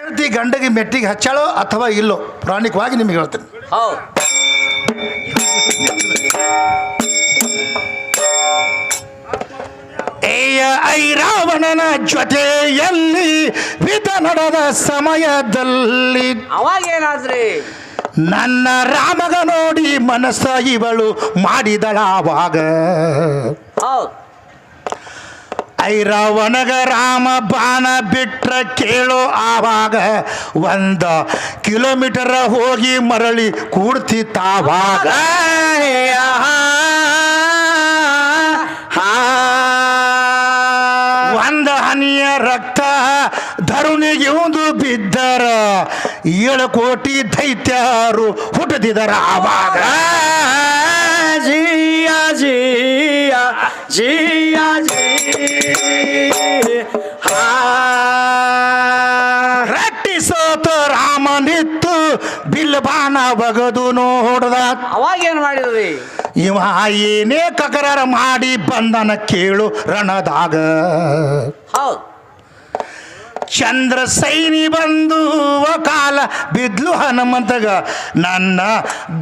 ಹೆಂಡತಿ ಗಂಡಗೆ ಮೆಟ್ಟಿಗೆ ಹಚ್ಚಾಳೋ ಅಥವಾ ಇಲ್ಲೋ ಪ್ರಾಣಿಕವಾಗಿ ನಿಮಗೆ ಹೇಳ್ತೇನೆ. ಐರಾವಣನ ಜೊತೆಯಲ್ಲಿ ವಿಧ ನಡೆದ ಸಮಯದಲ್ಲಿ ಅವಾಗೇನಾದ್ರಿ ನನ್ನ ರಾಮಗ ನೋಡಿ ಮನಸ್ಸ ಇವಳು ಮಾಡಿದಳಾವಾಗ. ಐರಾವಣಗ ರಾಮ ಬಾಣ ಬಿಟ್ರ ಕೇಳೋ ಆವಾಗ 1 ಕಿಲೋಮೀಟರ್ ಹೋಗಿ ಮರಳಿ ಕೂಡ್ತಿತ್ತಾವಾಗ. ಒಂದು ಹನಿಯ ರಕ್ತ ಧರುಣಿಗೆ ಒಂದು ಬಿದ್ದರ 7 ಕೋಟಿ ದೈತ್ಯರು ಹುಟ್ಟದಿದರ ಆವಾಗ. ಜಿಯ ಜಿಯ ಜಿಯ ರಟ್ಟಿಸೋತ ರಾಮನಿತ್ತು ಬಿಲ್ಬಾನ ಬಗದು ನೋಡ್ದ. ಅವಾಗೇನು ಮಾಡಿದ್ರಿ? ಇವ ಏನೇ ಕಕರಾರ ಮಾಡಿ ಬಂದನ ಕೇಳು ರಣದಾಗ. ಚಂದ್ರ ಸೈನಿ ಬಂದು ಕಾಲ ಬಿದ್ಲು ಹನುಮಂತಗ, ನನ್ನ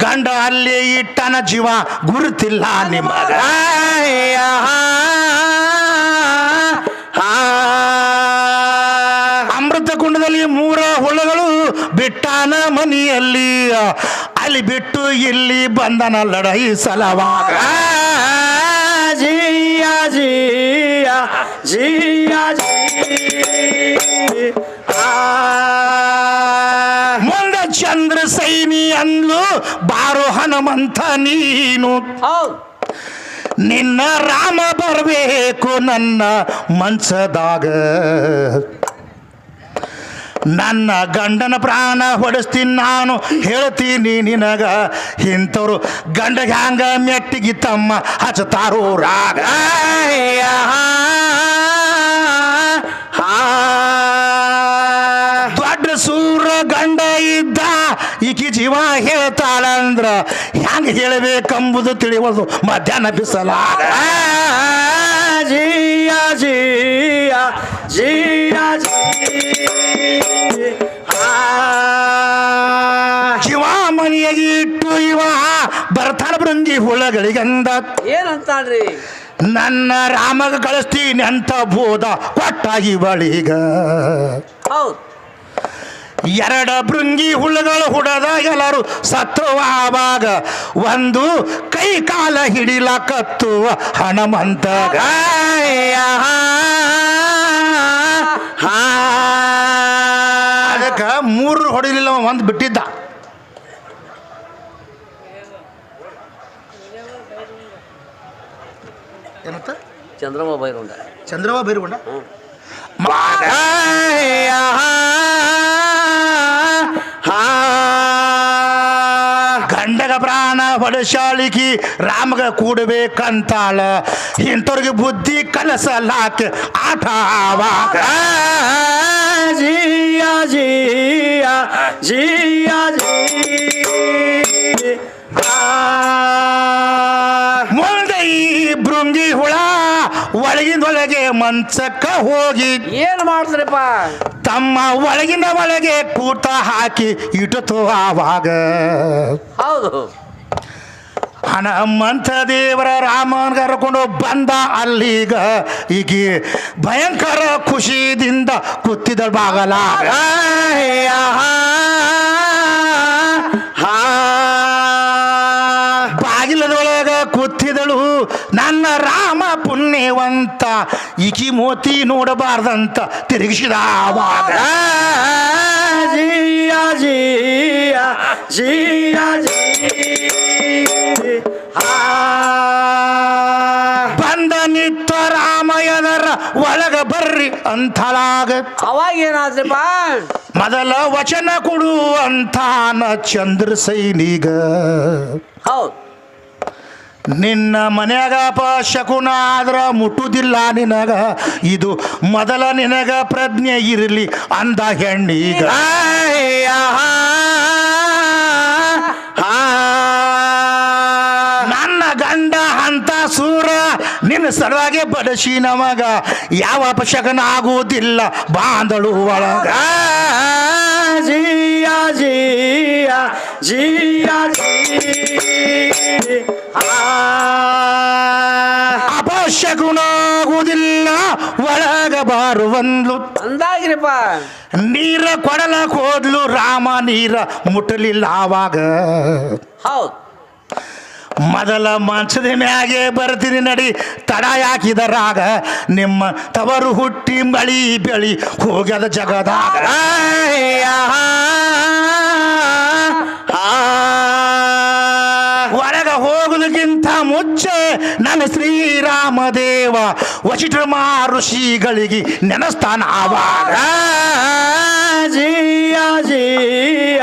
ಗಂಡ ಅಲ್ಲೇ ಇಟ್ಟನ ಜೀವ ಗುರುತಿಲ್ಲ ನಿಮಗ. ಅಮೃತ ಕುಂಡದಲ್ಲಿ 3 ಹುಳಗಳು ಬಿಟ್ಟಾನ ಮನೆಯಲ್ಲಿ, ಅಲ್ಲಿ ಬಿಟ್ಟು ಇಲ್ಲಿ ಬಂದನ ಲಡೈ ಸಲವಾಗ. ಜಿಯ ಜಿಯ ಜಿಯ ಮುಂದೆ ಚಂದ್ರ ಸೈನಿ ಅಂದ್ಲು, ಬಾರೋ ಹನುಮಂತ ನೀನು, ನಿನ್ನ ರಾಮ ಬರಬೇಕು ನನ್ನ ಮನ್ಸದಾಗ. ನನ್ನ ಗಂಡನ ಪ್ರಾಣ ಹೊಡಿಸ್ತೀನಿ ನಾನು, ಹೇಳ್ತೀನಿ ನಿನಗ. ಇಂಥವ್ರು ಗಂಡಗೆ ಹಂಗ ಮೆಟ್ಟಿಗೆ ತಮ್ಮ ಹಚ್ಚತಾರೋ ರಾಗ. ದೊಡ್ಡ ಸೂರ ಗಂಡ ಇದ್ದ, ಈಕಿ ಜೀವ ಹೇಳ್ತಾಳಂದ್ರ ಹೆಂಗ ಹೇಳಬೇಕೆಂಬುದು ತಿಳಿವದು ಮಧ್ಯಾಹ್ನ ಬಿಸಲಾಗ. ಜಿಯ ಜಿಯ ಜಿಯ ಶಿವ ಮನೆಯಾಗಿ ಇಟ್ಟು ಇವ ಬರ್ತಾನ ಬೃಂಗಿ ಹುಳಗಳಿಗಂದ. ಏನಂತಾಳ್ರಿ? ನನ್ನ ರಾಮಗ ಕಳಿಸ್ತೀನಿ ಅಂತ ಬೋಧ ಕೊಟ್ಟ ಇವಳಿಗ. 2 ಬೃಂಗಿ ಹುಳುಗಳು ಹುಡದ ಎಲ್ಲರೂ ಸತ್ರು ಆವಾಗ, 1 ಕೈ ಕಾಲ ಹಿಡಿಲಕತ್ತುವ ಹನುಮಂತಗ. ಅದಕ್ಕೆ 3 ಹೊಡಿಲಿಲ್ಲ, 1 ಬಿಟ್ಟಿದ್ದ. ಏನಂತ? ಚಂದ್ರಮ ಬೈರುಂಡ. ಚಂದ್ರವ ಬೈರುಂಡ. ಗಂಡಗ ಪ್ರಾಣ ಹೊಡಶಾಳಿಕಿ ರಾಮಗ ಕೂಡಬೇಕಂತಾಳ, ಇಂಥವ್ರಿಗೆ ಬುದ್ಧಿ ಕಲಸಲಾಕ ಆಟ ಆವಾಗ. ಜಿಯ ಜಿಯ ಜಿಯ ಮುಂದೆ ಈ ಬೃಂಗಿ ಹುಳ ಒಳಗಿಂದೊಳಗೆ ಮಂಚಕ್ಕ ಹೋಗಿ ಏನು ಮಾಡಿದ್ರಪ್ಪ? ತಮ್ಮ ಒಳಗಿನ ಒಳಗೆ ಕೂಟ ಹಾಕಿ ಇಟ್ಟು ಆವಾಗ. ಹೌದು, ಹನುಮಂತ ದೇವರ ರಾಮನ ಕರ್ಕೊಂಡು ಬಂದ ಅಲ್ಲಿಗ. ಈಗ ಭಯಂಕರ ಖುಷಿದಿಂದ ಕೂತಿದ್ದ ಬಾಗಲಾಗ. ಬಾಗಿಲದೊಳಗ ಕೂತಿದಳು ನನ್ನ ರಾಮ ಪುಣ್ಯವಂತ, ಈಕಿ ಮೋತಿ ನೋಡಬಾರ್ದಂತ ತಿರುಗಿಸಿದ ಆವಾಗ. ಜಿಯ ಜಿಯ ಜಿಯ ಬಂದ ನಿತ್ತ ರಾಮಯ್ಯನರ ಒಳಗ ಬರ್ರಿ ಅಂತಳಾಗ. ಅವಾಗೇನಾದ್ರಪ್ಪ? ಮೊದಲ ವಚನ ಕೊಡು ಅಂತಾನ ಚಂದ್ರ ಸೈನಿಗ. ಹೌದು, ನಿನ್ನ ಮನ್ಯಾಗ ಶಕುನ ಆದ್ರ ಮುಟ್ಟುದಿಲ್ಲ ನಿನಗ, ಇದು ಮೊದಲ ನಿನಗ ಪ್ರಜ್ಞೆ ಇರಲಿ ಅಂದ ಹೆಣ್ಣೀಗ. ನನ್ನ ಗಂಡ ಅಂತ ಸೂರ ನಿನ್ನ ಸಲುವಾಗಿ ಬಡಸಿ ನಮಗ ಯಾವ ಅಪಶಕನ ಆಗುವುದಿಲ್ಲ ಬಾಂದಳು ಒಳಗ. ಜಿಯ ಜೀ ಅಪಶಕುನಾಗುವುದಿಲ್ಲ ಒಳಗ ಬಾರುವಂದ್ಲು ಅಂದಾಗ್ರಿಪ್ಪ ನೀರ ಕೊಡಲಕ್ ಹೋದ್ಲು ರಾಮ ನೀರ ಮುಟ್ಟಲಿಲ್ಲ ಆವಾಗ ಹೌದು ಮೊದಲ ಮಂಚದ ಮ್ಯಾಗೆ ಬರ್ತೀನಿ ನಡಿ ತಡ ಯಾಕಿದರಾಗ ನಿಮ್ಮ ತವರು ಹುಟ್ಟಿ ಮಳಿ ಬೆಳಿ ಹೋಗ್ಯದ ಜಗದಾಗ ಹೊರಗ ಹೋಗುದಕ್ಕಿಂತ ಮುಂಚೆ ನನ್ನ ಶ್ರೀರಾಮ ದೇವ ವಶಿಷ್ಠ ಋಷಿಗಳಿಗೆ ನೆನಸ್ತಾನ ಆವಾಗ ಜಿಯ ಜಿಯ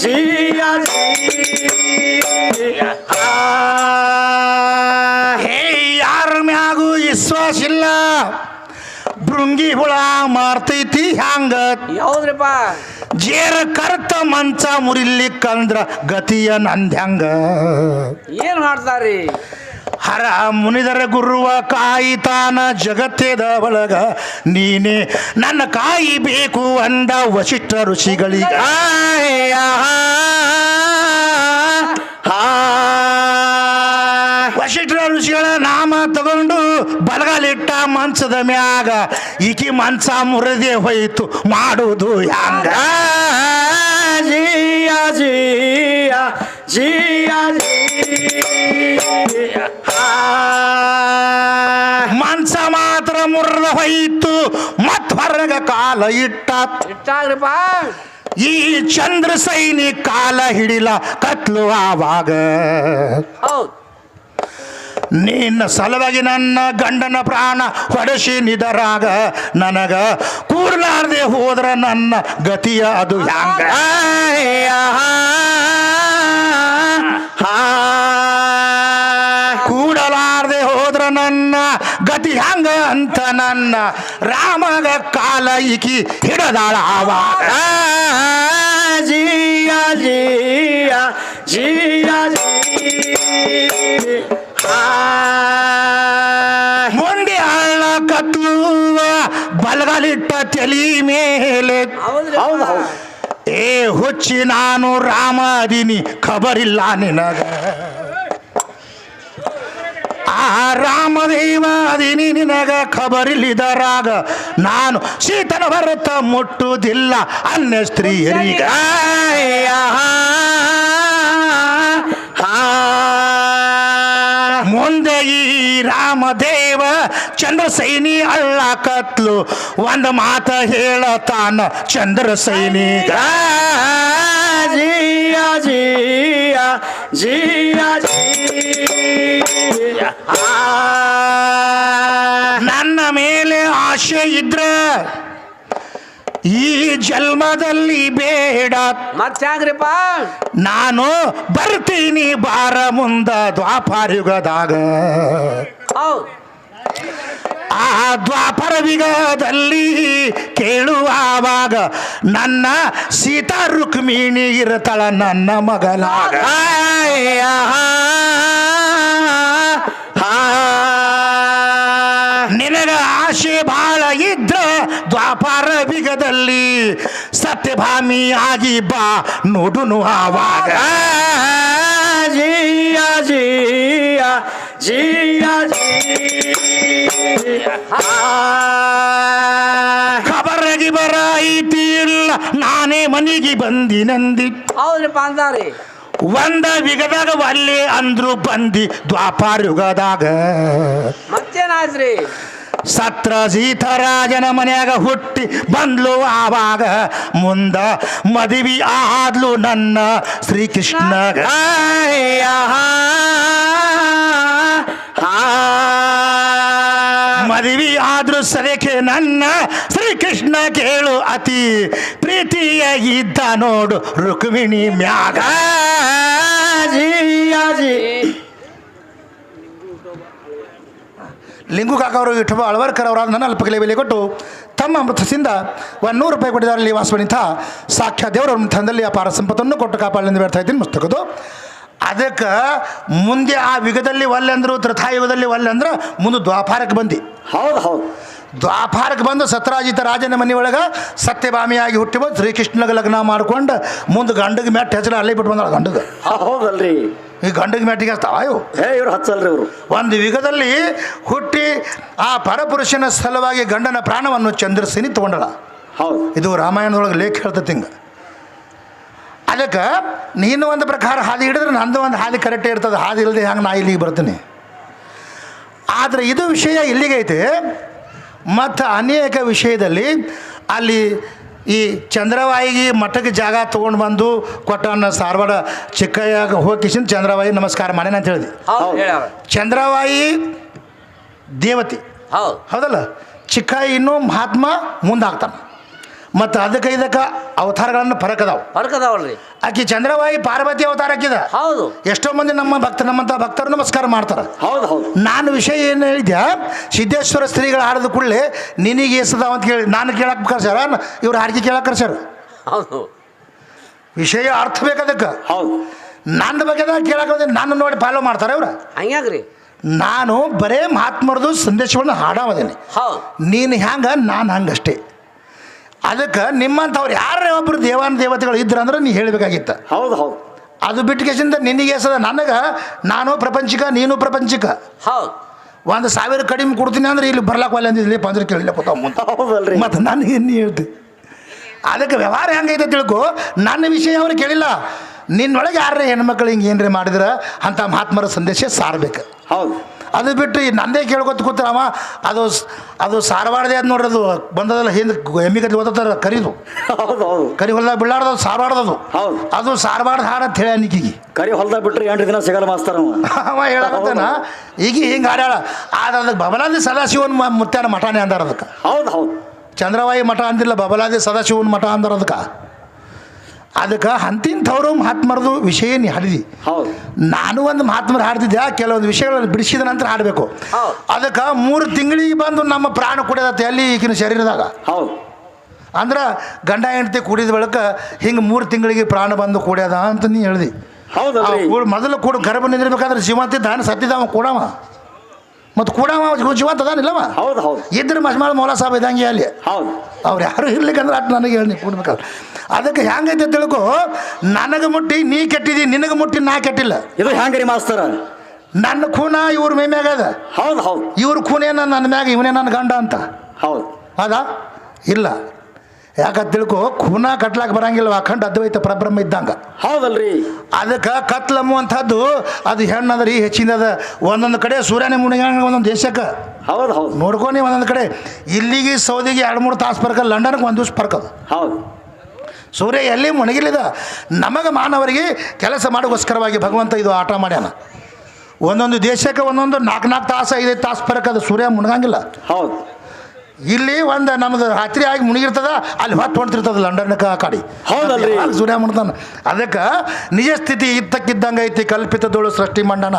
ಜಿಯ ಹೇ ಯಾರ ಮ್ಯಾಗೂ ವಿಶ್ವಾಸ ಇಲ್ಲ ಭೃಂಗಿ ಹುಳ ಮಾರ್ತೈತಿ ಹ್ಯಾಂಗ ಯಾವ್ದ್ರಿಪ್ಪ ಜೇರ ಕರ್ತ ಮಂಚ ಮುರಿಲಿಕ್ಕಂದ್ರ ಗತಿಯ ನಂದ್ಯಾಂಗ ಏನ್ ಮಾಡ್ತಾರ್ರಿ ಹರ ಮುನಿದರ ಗುರುವ ಕಾಯಿತಾನ ಜಗತ್ತೇದ ಒಳಗ ನೀನೇ ನನ್ನ ಕಾಯಿ ಬೇಕು ಅಂದ ವಶಿಷ್ಠ ಋಷಿಗಳಿಗೆ ವಶಿಷ್ಠ ಋಷಿಗಳ ನಾಮ ತಗೊಂಡು ಬಲಗಾಲಿಟ್ಟ ಮಂಚದ ಮ್ಯಾಗ ಈಕಿ ಮಂಚ ಮುರಿದೇ ಹೋಯಿತು ಮಾಡುವುದು ಹ್ಯಾಂಗ ಜಿಯ ಜಿಯ ಜಿಯ ಮಂಚ ಮಾತ್ರ ಮುರಿದ ಹೋಯಿತು ಮತ್ ಹೊರಗ ಕಾಲ ಇಟ್ಟಾಗ್ರಿಪ್ಪ ಈ ಚಂದ್ರ ಸೈನಿ ಕಾಲ ಹಿಡಿಲ ಕತ್ಲು ಆವಾಗ ಹೌದು ನಿನ್ನ ಸಲುವಾಗಿ ನನ್ನ ಗಂಡನ ಪ್ರಾಣ ಹೊಡೆಸಿ ನಿದರಾಗ ನನಗ ಕೂರ್ಲಾರ್ದೆ ಹೋದ್ರ ನನ್ನ ಗತಿಯ ಅದು ಹ್ಯಾಂಗ ಕೂಡಲಾರ್ದೆ ಹೋದ್ರ ನನ್ನ ಗತಿ ಹ್ಯಾಂಗ ಅಂತ ನನ್ನ ರಾಮಗ ಕಾಲ ಇಕಿ ಹಿಡದಾಳ ಆವಾಗ ಜಿಯ ಜಿಯ ಜಿಯ ಮುಂದೆ ಹಳ್ಳ ಕತ್ಲುವ ಬಲಗಲಿಟ್ಟ ತಲಿ ಮೇಲೆ ಹೌದು ಏ ಹುಚ್ಚಿ ನಾನು ರಾಮ ಅದೀನಿ ಖಬರಿಲ್ಲ ನಿನಗ ಆ ರಾಮದೇವ ಅದೀನಿ ನಿನಗ ಖಬರಿಲ್ಲಿದರಾಗ ನಾನು ಸೀತನ ಭರತ ಮುಟ್ಟುವುದಿಲ್ಲ ಅನ್ಯ ಸ್ತ್ರೀಯರಿಗ ಮುಂದೆ ಈ ರಾಮದೇವ ಚಂದ್ರಸೈನಿ ಅಳ್ಳ ಕತ್ಲು ಒಂದು ಮಾತ ಹೇಳತಾನ ಚಂದ್ರಸೈನಿಗ ಜಿಯ ಜಿಯ ಜಿಯ ನನ್ನ ಮೇಲೆ ಆಶೆ ಇದ್ರ ಈ ಜನ್ಮದಲ್ಲಿ ಬೇಡ ಮತ್ತ್ಯಾಗ್ರಿಪ್ಪ ನಾನು ಬರ್ತೀನಿ ಬಾರ ಮುಂದ ದ್ವಾಪರಯುಗದಾಗ ಹೌದು ಆ ದ್ವಾಪರ ಯುಗದಲ್ಲಿ ಕೇಳುವಾಗ ನನ್ನ ಸೀತಾ ರುಕ್ಮಿಣಿ ಇರತಳ ನನ್ನ ಮಗಲಾಗ ನಿನಗ ಆಶೆ ಬಾಳ ಇದ್ರ ದ್ವಾಪರ ಯುಗದಲ್ಲಿ ಸತ್ಯಭಾಮಿ ಆಗಿ ಬಾ ನೋಡುನು ಆವಾಗ ಜಿಯ ಜಿಯ ಜಿಯ ಖಬರಗಿ ಬರ ಐತಿ ಇಲ್ಲ ನಾನೇ ಮನೆಗೆ ಬಂದಿನಂದಿ ಹೌದ್ರಿಪ್ಪ ಅಂದಾರಿ ಒಂದ ಯುಗದಾಗ ಒಲ್ಲೆ ಅಂದ್ರು ಬಂದಿ ದ್ವಾಪರ ಯುಗದಾಗ ಮತ್ತೇನಾಯ್ತ್ರಿ ಸತ್ರ ಸೀತರಾಜನ ಮನ್ಯಾಗ ಹುಟ್ಟಿ ಬಂದ್ಲು ಆವಾಗ ಮುಂದ ಮದುವೆ ಆದ್ಲು ನನ್ನ ಶ್ರೀಕೃಷ್ಣಗ ಮದುವೆ ಆದ್ರೂ ಸರಿಕೆ ನನ್ನ ಶ್ರೀಕೃಷ್ಣ ಕೇಳು ಅತಿ ಪ್ರೀತಿಯ ಇದ್ದ ನೋಡು ರುಕ್ಮಿಣಿ ಮ್ಯಾಗ ಜಿಯ ಜಿ ಲಿಂಗು ಕಾಕವರು ವಿಠೋಬ ಅಳವರ್ಕರ್ ಅವರಾದ ನನ್ನ ಅಲ್ಪಕಲೆ ಬೆಲೆ ಕೊಟ್ಟು ತಮ್ಮ ಅಮೃತದಿಂದ 100 ರೂಪಾಯಿ ಕೊಟ್ಟಿದ್ದಾರೆ ವಾಸವನಿತ ಸಾಕ್ಷಾತ್ ದೇವರ ತಂದಲ್ಲಿ ಅಪಾರ ಸಂಪತ್ತನ್ನು ಕೊಟ್ಟು ಕಾಪಾಡಲೆಂದು ಬೇಡ್ತಾ ಇದ್ದೀನಿ ಮುಸ್ತಕದು ಅದಕ್ಕೆ ಮುಂದೆ ಆ ಯುಗದಲ್ಲಿ ಒಲ್ಲೆ ಅಂದರು ತ್ರೇತಾಯುಗದಲ್ಲಿ ಒಲ್ಲೆ ಅಂದ್ರೆ ಮುಂದೆ ದ್ವಾಪಾರಕ್ಕೆ ಬಂದು ಹೌದು ಹೌದು ದ್ವಾಪಾರಕ್ಕೆ ಬಂದು ಸತ್ರಾಜಿತ ರಾಜನ ಮನೆ ಒಳಗೆ ಸತ್ಯಭಾಮಿಯಾಗಿ ಹುಟ್ಟಿ ಬಂದು ಶ್ರೀಕೃಷ್ಣಗೆ ಲಗ್ನ ಮಾಡ್ಕೊಂಡು ಮುಂದೆ ಗಂಡಗೆ ಮೆಟ್ಟ ಹೆಸರು ಅಲ್ಲೇ ಬಿಟ್ಟು ಬಂದಾಳ ಗಂಡಗೆ. ಹೌದಲ್ರಿ, ಈ ಗಂಡಗೆ ಮೆಟ್ಟಿಗೆ ಹಚ್ತಾವ ಇವು. ಇವ್ರು ಹಚ್ಚಲ್ರಿ ಇವರು. ಒಂದು ಯುಗದಲ್ಲಿ ಹುಟ್ಟಿ ಆ ಪರಪುರುಷನ ಸಲುವಾಗಿ ಗಂಡನ ಪ್ರಾಣವನ್ನು ಚಂದ್ರಸೇನಿ ತಗೊಂಡಳ. ಹೌದು, ಇದು ರಾಮಾಯಣದೊಳಗೆ ಲೇಖ ಹೇಳ್ತೈತಿ ಹಿಂಗೆ. ಅದಕ್ಕೆ ನೀನು ಒಂದು ಪ್ರಕಾರ ಹಾದಿ ಹಿಡಿದ್ರೆ ನಂದು ಒಂದು ಹಾದಿ ಕರೆಕ್ಟೇ ಇರ್ತದೆ. ಹಾದಿ ಇಲ್ಲದೆ ಹಂಗೆ ನಾ ಇಲ್ಲಿಗೆ ಬರ್ತೀನಿ. ಆದರೆ ಇದು ವಿಷಯ ಇಲ್ಲಿಗೈತೆ. ಮತ್ತು ಅನೇಕ ವಿಷಯದಲ್ಲಿ ಅಲ್ಲಿ ಈ ಚಂದ್ರವಾಯಿಗೆ ಮಠಕ್ಕೆ ಜಾಗ ತೊಗೊಂಡು ಬಂದು ಕೊಟ್ಟವನ್ನ ಸಾರವಾಡ ಚಿಕ್ಕಯ್ಯಾಗ ಹೋಗಿಸಿಂದ ಚಂದ್ರವಾಯಿ ನಮಸ್ಕಾರ ಮಾಡೇನ ಅಂತ ಹೇಳಿದೆ. ಹೌದು ಹೇಳ್ಯಾರ. ಚಂದ್ರವಾಯಿ ದೇವತೆ ಹೌದು ಹೌದಲ್ಲ. ಚಿಕ್ಕಯ್ಯ ಇನ್ನೂ ಮಹಾತ್ಮ ಮುಂದಾಗ್ತಾನೆ. ಮತ್ತು ಅದಕ್ಕೆ ಇದಕ್ಕೆ ಅವತಾರಗಳನ್ನು ಫರಕ್ ಅದಾವ. ಬರ್ಕದವಲ್ರಿ. ಆಕೆ ಚಂದ್ರವಾಯಿ ಪಾರ್ವತಿ ಅವತಾರ ಹಾಕಿದ. ಹೌದು. ಎಷ್ಟೋ ಮಂದಿ ನಮ್ಮಂಥ ಭಕ್ತರು ನಮಸ್ಕಾರ ಮಾಡ್ತಾರೆ. ಹೌದು, ಹೌದು. ನಾನು ವಿಷಯ ಏನು ಹೇಳಿದ್ಯಾ, ಸಿದ್ದೇಶ್ವರ ಸ್ತ್ರೀಗಳು ಆಡಿದ ಕೂಡಲೇ ನಿನಗೆ ಎಸದಾವ ಅಂತ ಕೇಳಿ ನಾನು ಕೇಳಕ್ಕೆ ಕರ್ಸ್ಯಾರ, ಇವ್ರು ಹಾಡಿಕೆ ಕೇಳಕ್ಕೆ ಕರ್ಸ್ಯಾರ. ಹೌದು. ವಿಷಯ ಅರ್ಥ ಬೇಕದಕ್ಕೆ. ಹೌದು, ನನ್ನ ಬಗ್ಗೆ ಕೇಳಕ್ಕೆ ನಾನು ನೋಡಿ ಫಾಲೋ ಮಾಡ್ತಾರೆ ಇವ್ರು. ಹಂಗ್ಯಾಗ್ರಿ. ನಾನು ಬರೇ ಮಹಾತ್ಮರದು ಸಂದೇಶಗಳನ್ನ ಹಾಡಾವದೇನೆ. ಹೌದು. ನೀನು ಹ್ಯಾಂಗ ನಾನು ಹಂಗಷ್ಟೇ. ಅದಕ್ಕೆ ನಿಮ್ಮಂಥವ್ರು ಯಾರೇ ಒಬ್ಬರು ದೇವತೆಗಳು ಇದ್ರಂದ್ರೆ ನೀ ಹೇಳಬೇಕಾಗಿತ್ತು. ಹೌದು, ಹೌದು. ಅದು ಬಿಟ್ಟು ಕೇಸಿಂದ ನಿನಗೆ ಎಸದ ನನಗೆ ನಾನು ಪ್ರಪಂಚಿಕ ನೀನು ಪ್ರಪಂಚಿಕ. ಹೌದು. 1,000 ಕಡಿಮೆ ಕೊಡ್ತೀನಿ ಅಂದ್ರೆ ಇಲ್ಲಿ ಬರ್ಲಾಕ ಒಲ್ಲೆ ಅಂದಿದ್ಲಿ ಪಂದ್ರ ಕೇಳಿಲ್ಲ ಕೂತಾವ ಮುಂದೆ. ಹೌದಲ್ರಿ. ಮತ್ತು ನನಗೆ ಏನು ಹೇಳ್ತಿ. ಅದಕ್ಕೆ ವ್ಯವಹಾರ ಹೆಂಗೈತೆ ತಿಳ್ಕೊ. ನನ್ನ ವಿಷಯ ಅವ್ರು ಕೇಳಿಲ್ಲ. ನಿನ್ನೊಳಗೆ ಯಾರೇ ಹೆಣ್ಮಕ್ಳು ಹಿಂಗೆ ಏನ್ರಿ ಮಾಡಿದ್ರೆ ಅಂಥ ಮಹಾತ್ಮರ ಸಂದೇಶ ಸಾರಬೇಕು. ಹೌದು. ಅದು ಬಿಟ್ಟು ಈ ನಂದೇ ಕೇಳ್ಕೊತ ಕೂತಾರಮ್ಮ. ಅದು ಸಾರವಾಡದೆ ಅದು ನೋಡ್ರಿ. ಅದು ಬಂದದಲ್ಲ ಹಿಂದೆ ಎಮ್ಮಿಗಲ್ಲಿ ಓದತ್ತಾರ ಕರಿದು. ಹೌದು, ಹೌದು. ಕರಿ ಹೊಲ್ದಾಗ ಬೀಳಾಡ್ದದು ಸಾರವಾಡದದು. ಹೌದು. ಅದು ಸಾರವಾಡ ಹಾಡು ಅಂತ ಹೇಳ ನಿಕ್ಕಿಗೆ ಕರಿ ಹೊಲ್ದಾಗ ಬಿಟ್ರಿ 8 ದಿನ ಸಿಗಲ್ಲ ಮಾಸ್ತರ ಅವ ಹೇಳಕತ್ತಾನ. ಈಗ ಹಿಂಗೆ ಹಾಡ್ಯಾಳ. ಆದ್ರೆ ಅದಕ್ಕೆ ಬಬಲಾದಿ ಸದಾಶಿವನ ಮುತ್ಯಾನ ಮಠಾನೇ ಅಂದಾರ ಅದಕ್ಕೆ. ಹೌದು, ಹೌದು. ಚಂದ್ರವಾಯಿ ಮಠ ಅಂದಿಲ್ಲ, ಬಬಲಾದಿ ಸದಾಶಿವನ ಮಠ ಅಂದಾರ ಅದಕ್ಕೆ. ಅದಕ್ಕೆ ಅಂತಿಂಥವ್ರು ಮಹಾತ್ಮರದು ವಿಷಯ ನೀ ಹಾಡಿದಿ. ಹೌದು. ನಾನು ಒಂದು ಮಹಾತ್ಮರು ಹಾಡ್ತಿದ್ದೆ. ಕೆಲವೊಂದು ವಿಷಯಗಳನ್ನು ಬಿಡಿಸಿದ ನಂತರ ಹಾಡಬೇಕು. ಅದಕ್ಕೆ 3 ತಿಂಗಳಿಗೆ ಬಂದು ನಮ್ಮ ಪ್ರಾಣ ಕುಡಿಯದತ್ತೆ ಎಲ್ಲಿ ಈಗಿನ ಶರೀರದಾಗ. ಹೌದು. ಅಂದ್ರೆ ಗಂಡ ಹೆಂಡತಿ ಕುಡಿದ ಬಳಿಕ ಹಿಂಗೆ 3 ತಿಂಗಳಿಗೆ ಪ್ರಾಣ ಬಂದು ಕುಡಿಯದ ಅಂತ ನೀ ಹೇಳ್ದಿ. ಹೌದಲ್ರಿ. ಮೊದಲು ಕೂಡ ಗರ್ಭ ನಿಂದಿರ್ಬೇಕಾದ್ರೆ ಜೀವಂತಿದ್ದಾನೆ, ಸತ್ತಿದ್ದಾವ ಕೂಡವ. ಮತ್ತು ಕೂಡವ ಜೀವಂತ ಅದಾನಿಲ್ಲವ. ಹೌದು, ಹೌದು. ಇದ್ರ ಮಸ್ಮಾಳ ಮೌಲ ಸಾಬ್ ಇದ್ದಂಗೆ ಅಲ್ಲಿ. ಹೌದು. ಅವ್ರು ಯಾರು ಇರ್ಲಿಕ್ಕಂದ್ರೆ ಅಟ್ ನನಗೆ ಹೇಳಿ ಕೂಡ್ಬೇಕಾದ್ರೆ. ಅದಕ್ಕೆ ಹೆಂಗೈತೆ ತಿಳ್ಕೊ. ನನಗೆ ಮುಟ್ಟಿ ನೀ ಕೆಟ್ಟಿದಿ, ನಿನಗೆ ಮುಟ್ಟಿ ನಾ ಕೆಟ್ಟಿಲ್ಲ. ಇದು ಹ್ಯಾಂಗ್ರಿ ಮಾಸ್ತರ? ನನ್ನ ಖೂನ ಇವ್ರ ಮೈ ಮ್ಯಾಗ ಅದ. ಹೌದು, ಹೌದು. ಇವ್ರ ಖೂನೇನ ನನ್ನ ಮ್ಯಾಗ, ಇವನೇ ನನ್ನ ಗಂಡ ಅಂತ. ಹೌದು. ಹೌದಾ? ಇಲ್ಲ. ಯಾಕಂತ ತಿಳ್ಕೊ, ಖೂನ ಕಟ್ಲಾಕ ಬರಂಗಿಲ್ಲ. ಅಖಂಡ ಅದ್ವೈತ ಪರಬ್ರಹ್ಮ ಇದ್ದಂಗೆ. ಹೌದಲ್ರಿ. ಅದಕ್ಕೆ ಕತ್ಲಮ್ಮುವಂಥದ್ದು ಅದು ಹೆಣ್ಣದ್ರಿ ಹೆಚ್ಚಿನದ. ಒಂದೊಂದು ಕಡೆ ಸೂರ್ಯನೇ ಮುಣಿಗಂಗೆ ಒಂದೊಂದು ದೇಶಕ್ಕೆ. ಹೌದು, ಹೌದು. ನೋಡ್ಕೊಂಡು ಒಂದೊಂದು ಕಡೆ ಇಲ್ಲಿಗೆ ಸೌದಿಗೆ 2-3 ತಾಸು ಬರ್ಕ, ಲಂಡನ್ಗೆ 1 ದಿವ್ಸ ಬರ್ಕದು. ಹೌದು. ಸೂರ್ಯ ಎಲ್ಲಿ ಮುಣಗಿಲಿದ. ನಮಗೆ ಮಾನವರಿಗೆ ಕೆಲಸ ಮಾಡೋಗೋಸ್ಕರವಾಗಿ ಭಗವಂತ ಇದು ಆಟ ಮಾಡ್ಯಾನ. ಒಂದೊಂದು ದೇಶಕ್ಕೆ ಒಂದೊಂದು 4-4 ತಾಸು 5-5 ತಾಸು ಬರಕದು. ಸೂರ್ಯ ಮುಣಗಂಗಿಲ್ಲ. ಹೌದು. ಇಲ್ಲಿ ಒಂದು ನಮ್ಮದು ರಾತ್ರಿ ಆಗಿ ಮುಣಗಿರ್ತದ, ಅಲ್ಲಿ ಹೊತ್ತು ಹೊಂಟಿರ್ತದ ಲಂಡನ್ಗೆ ಆ ಕಡೆ. ಹೌದಲ್ರಿ. ಸೂರ್ಯ ಮುಣ್ತಾನ. ಅದಕ್ಕೆ ನಿಜ ಸ್ಥಿತಿ ಇದ್ದಕ್ಕಿದ್ದಂಗೆ ಐತಿ, ಕಲ್ಪಿತದೋಳು ಸೃಷ್ಟಿ ಮಂಡನ.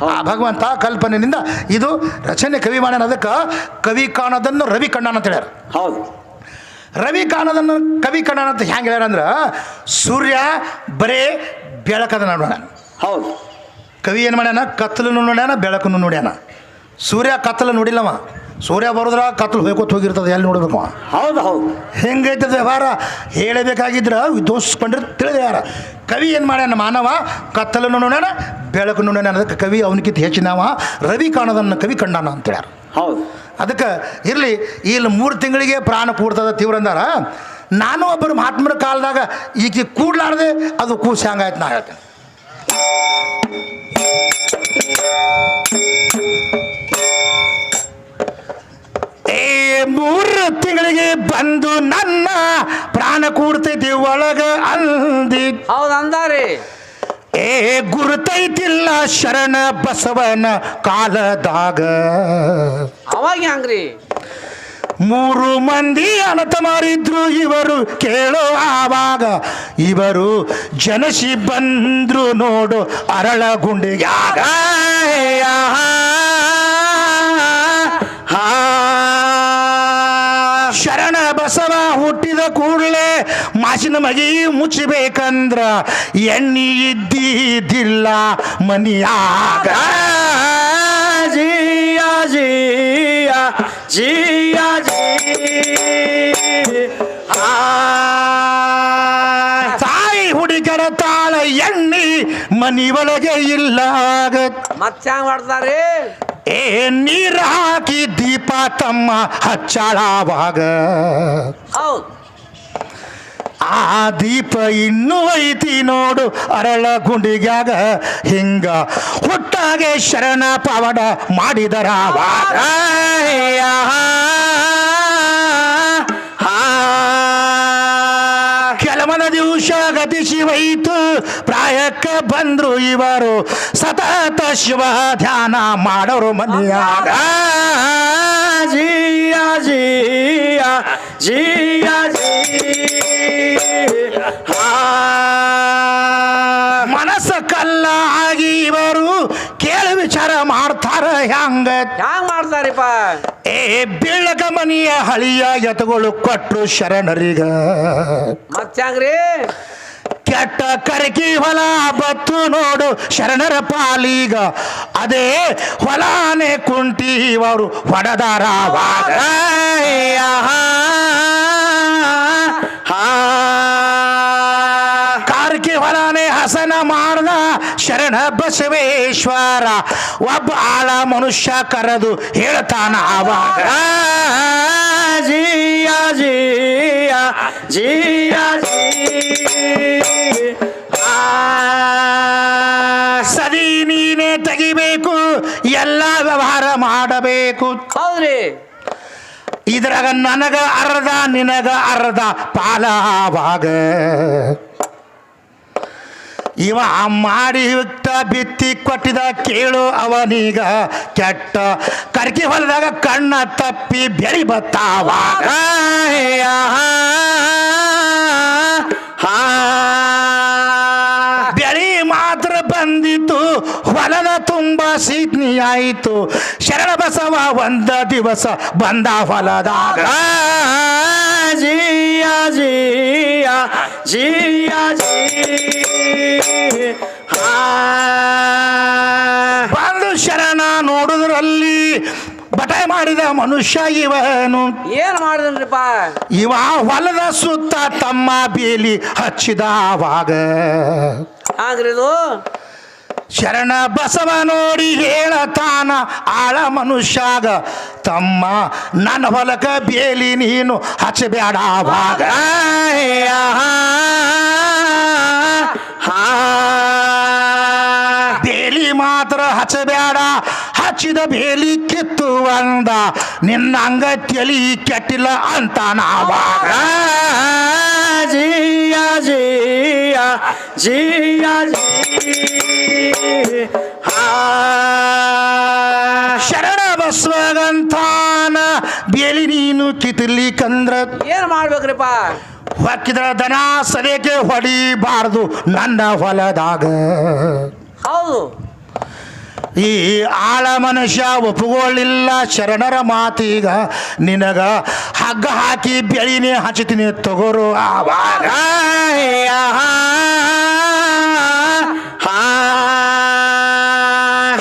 ಆ ಭಗವಂತ ಕಲ್ಪನೆಯಿಂದ ಇದು ರಚನೆ ಕವಿ ಮಾಡ್ಯಾನ. ಅದಕ್ಕೆ ಕವಿ ಕಾಣೋದನ್ನು ರವಿ ಕಣ್ಣನ ಅಂತ ಹೇಳ್ಯಾರ. ಹೌದು. ರವಿ ಕಾಣೋದನ್ನು ಕವಿ ಕಣ್ಣನ ಅಂತ ಹೆಂಗೆ ಹೇಳ್ಯಾರಂದ್ರೆ, ಸೂರ್ಯ ಬರೇ ಬೆಳಕದ ನೋಡ್ಯಾನ. ಹೌದು. ಕವಿ ಏನು ಮಾಡ್ಯಾನ, ಕತ್ತಲನ್ನು ನೋಡ್ಯಾನ, ಬೆಳಕನ್ನು ನೋಡ್ಯಾನ. ಸೂರ್ಯ ಕತ್ತಲು ನೋಡಿಲ್ಲವ. ಸೂರ್ಯ ಬರೋದ್ರ ಕತ್ತಲು ಹೋಯ್ಕೋತ ಹೋಗಿರ್ತದೆ, ಎಲ್ಲಿ ನೋಡ್ಬೇಕು. ಹೌದು, ಹೌದು. ಹೆಂಗೈತದ ವ್ಯವಹಾರ ಹೇಳಬೇಕಾಗಿದ್ರೆ ದೋಷಿಸ್ಕೊಂಡ್ರೆ ತಿಳಿದ ಯಾರ. ಕವಿ ಏನು ಮಾಡ್ಯಾನ, ಮಾನವ ಕತ್ತಲನ್ನು ನೋಡ್ಯಾನ, ಬೆಳಕನ್ನು ನೋಡ್ಯಾನ. ಅದಕ್ಕೆ ಕವಿ ಅವನಿಗಿಂತ ಹೆಚ್ಚಿನವ ರವಿ ಕಾಣೋದನ್ನು ಕವಿ ಕಂಡಾನ ಅಂತ ಹೇಳ್ಯಾರ. ಹೌದು. ಅದಕ್ಕೆ ಇರಲಿ, ಇಲ್ಲಿ 3 ತಿಂಗಳಿಗೆ ಪ್ರಾಣ ಕೂಡ್ತದ ತೀವ್ರ ಅಂದಾರ. ನಾನು ಒಬ್ಬರು ಮಹಾತ್ಮರ ಕಾಲದಾಗ ಈಗ ಕೂಡ್ಲಾರ್ದೆ ಅದು ಕೂಸು ಹಂಗಾಯ್ತು ನಾ ಹೇಳ್ತೇನೆ. ಏ 3 ತಿಂಗಳಿಗೆ ಬಂದು ನನ್ನ ಪ್ರಾಣ ಕೂಡ್ತೈತಿ ಒಳಗ ಅಂದಿ. ಹೌದು ಅಂದಾರಿ. ಏ ಗುರುತೈತಿಲ್ಲ ಶರಣ ಬಸವನ ಕಾಲದಾಗ. ಅವಾಗ ಹಂಗ್ರಿ. 3 ಮಂದಿ ಅನತ ಮಾರಿದ್ರು ಇವರು ಕೇಳೋ ಆವಾಗ. ಇವರು ಜನಸಿ ಬಂದ್ರು ನೋಡು ಅರಳ ಗುಂಡಿಗ್ಯಾಗ. ಶರಣ ಬಸವ ಹುಟ್ಟಿದ ಕೂಡಲೇ ಮಾಸಿನ ಮಗಿ ಮುಚ್ಚಬೇಕಂದ್ರ ಎಣ್ಣಿ ಇದ್ದಿದ್ದಿಲ್ಲ ಮನಿಯಾಗ. ಜಿಯ ಜಿಯ ಜಿಯ ಜಿ ತಾಯಿ ಹುಡುಗರ ತಾಳ ಎಣ್ಣಿ ಮನಿ ಒಳಗೆ ಇಲ್ಲ ಮತ್ತೆ ಹ್ಯಾಂಗ ಮಾಡ್ತಾರೆ ಏ ನೀರು ಹಾಕಿ ದೀಪ ತಮ್ಮ ಹಚ್ಚಾಳವಾಗ ಹೌದು ಆ ದೀಪ ಇನ್ನೂ ಐತಿ ನೋಡು ಅರಳ ಗುಂಡಿಗ್ಯಾಗ ಹಿಂಗ ಹುಟ್ಟಾಗೆ ಶರಣ ಪವಡ ಮಾಡಿದರ ಕೆಲವನ ದಿವಸ ಗತಿಸಿವೈತು ಪ್ರಾಯಕ್ಕೆ ಬಂದ್ರು ಇವರು ಸತತ ಶಿವ ಧ್ಯಾನ ಮಾಡೋರು ಮನೆಯಾಗ ಜಿಯ ಜಿಯ ಜಿಯ ಜಿ ಮನಸ್ಸ ಕಲ್ಲ ಆಗಿ ಇವರು ಕೇಳಿ ವಿಚಾರ ಮಾಡ್ತಾರ ಹ್ಯಾಂಗ ಹ್ಯಾಂಗ ಮಾಡ್ತಾರಿಪ್ಪ ಏ ಬೆಳಗ ಮನಿಯ ಹಳಿಯ ಎತ್ತುಗಳು ಕೊಟ್ರು ಶರಣರಿಗ ಮತ್ತೆ ಹ್ಯಾಂಗ್ರಿ ಕೆಟ್ಟ ಕರಕಿ ಹೊಲ ಬತ್ತು ನೋಡು ಶರಣರ ಪಾಲಿಗ ಅದೇ ಹೊಲಾನೆ ಕುಂಟಿ ಇವರು ಹೊಡೆದಾರವಾಗ ಕಾರ್ಕಿ ಹೊಲಾನೆ ಹಸನ ಮಾಡ್ದ ಶರಣ ಬಸವೇಶ್ವರ ಒಬ್ಬ ಆಳ ಮನುಷ್ಯ ಕರೆದು ಹೇಳ್ತಾನ ಆವಾಗ ಜಿಯ ಜಿಯ ಜಿಯ ಜಿ ಸದಿ ನೀನೇ ತೆಗಿಬೇಕು ಎಲ್ಲ ವ್ಯವಹಾರ ಮಾಡಬೇಕು ಹೌದ್ರಿ ಇದ್ರಾಗ ನನಗ ಅರ್ಧ ನಿನಗ ಅರ್ಧ ಪಾಲವಾಗ ಇವ ಮಾಡಿ ಇಟ್ಟ ಬಿತ್ತಿ ಕೊಟ್ಟಿದ ಕೇಳು ಅವನೀಗ ಕೆಟ್ಟ ಕರ್ಕಿ ಹೊಲದಾಗ ಕಣ್ಣ ತಪ್ಪಿ ಬೆಳಿ ಬತ್ತಾವಾಗ ಬೆಳಿ ಮಾತ್ರ ಬಂದಿತ್ತು ಹೊಲದ ತುಂಬ ಸೀತ್ನಿ ಆಯಿತು ಶರಣ ಬಸವ ಒಂದ ದಿವಸ ಬಂದ ಹೊಲದಾಗ ಜಿಯ ಜಿಯ ಜಿಯ ಜಿ ಬಂದು ಶರಣ ನೋಡುದ್ರಲ್ಲಿ ಬಟ ಮಾಡಿದ ಮನುಷ್ಯ ಇವನು ಏನ್ ಮಾಡಿದ್ರಿಪ್ಪ ಇವ ಹೊಲದ ಸುತ್ತ ತಮ್ಮ ಬೇಲಿ ಹಚ್ಚಿದವಾಗ ಹಂಗ್ರಿ ಇದು ಶರಣ ಬಸವ ನೋಡಿ ಹೇಳತಾನ ಆಳ ಮನುಷ್ಯಾಗ ತಮ್ಮ ನನ್ನ ಹೊಲಕ ಬೇಲಿ ನೀನು ಹಚ್ಚಬೇಡವಾಗ ಬೇಲಿ ಮಾತ್ರ ಹಚ್ಚಬೇಡ ಹಚ್ಚಿದ ಬೇಲಿ ಕಿತ್ತು ಅಂದ ನಿನ್ನ ಅಂಗ ತಲಿ ಕೆಟ್ಟಿಲ್ಲ ಅಂತ ನಾವಾಗ ಜಿಯ ಜಿಯ ಜಿಯ ಜಿ ಶರಣ ಬಸವಗಂತಾನ ಬೇಲಿ ನೀನು ಕಿತ್ತಲಿಕ್ಕಂದ್ರ ಏನ್ ಮಾಡ್ಬೇಕ್ರಿಪ್ಪ ಹೊಕ್ಕಿದ್ರ ದನ ಸಲಿಕೆ ಹೊಡಿಬಾರ್ದು ನನ್ನ ಹೊಲದಾಗ ಹೌದು ಈ ಆಳ ಮನುಷ್ಯ ಒಪ್ಪುಕೊಳ್ಳಿಲ್ಲ ಶರಣರ ಮಾತೀಗ ನಿನಗ ಹಗ್ಗ ಹಾಕಿ ಬೆಳಿನೇ ಹಚ್ಚತೀನಿ ತಗೋರು ಆವಾಗ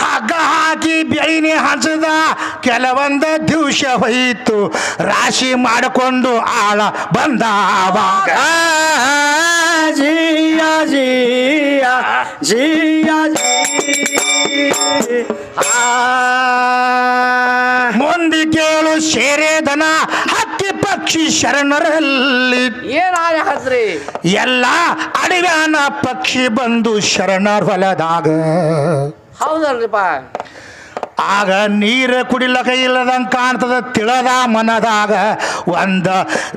ಹಗ್ಗ ಹಾಕಿ ಬೆಳಿನೇ ಹಚ್ಚದ ಕೆಲವೊಂದ ದಿವಸ ಹೋಯಿತು ರಾಶಿ ಮಾಡಿಕೊಂಡು ಆಳ ಬಂದ ಆವಾಗ ಜಿಯ ಜಿಯ ಜಿಯ ಜಿ ಮುಂದೆ ಕೇಳು ಶೇರೆದನ ಹಕ್ಕಿ ಪಕ್ಷಿ ಶರಣರಲ್ಲಿ ಏನ್ ಆಗತ್ರಿ ಎಲ್ಲ ಅಡವ್ಯಾನ ಪಕ್ಷಿ ಬಂದು ಶರಣರ ಹೊಲದಾಗ ಹೌದಲ್ರಿಪ್ಪ ಆಗ ನೀರು ಕುಡಿಲಕ ಇಲ್ಲದಂಗೆ ಕಾಣ್ತದ ತಿಳದ ಮನದಾಗ ಒಂದ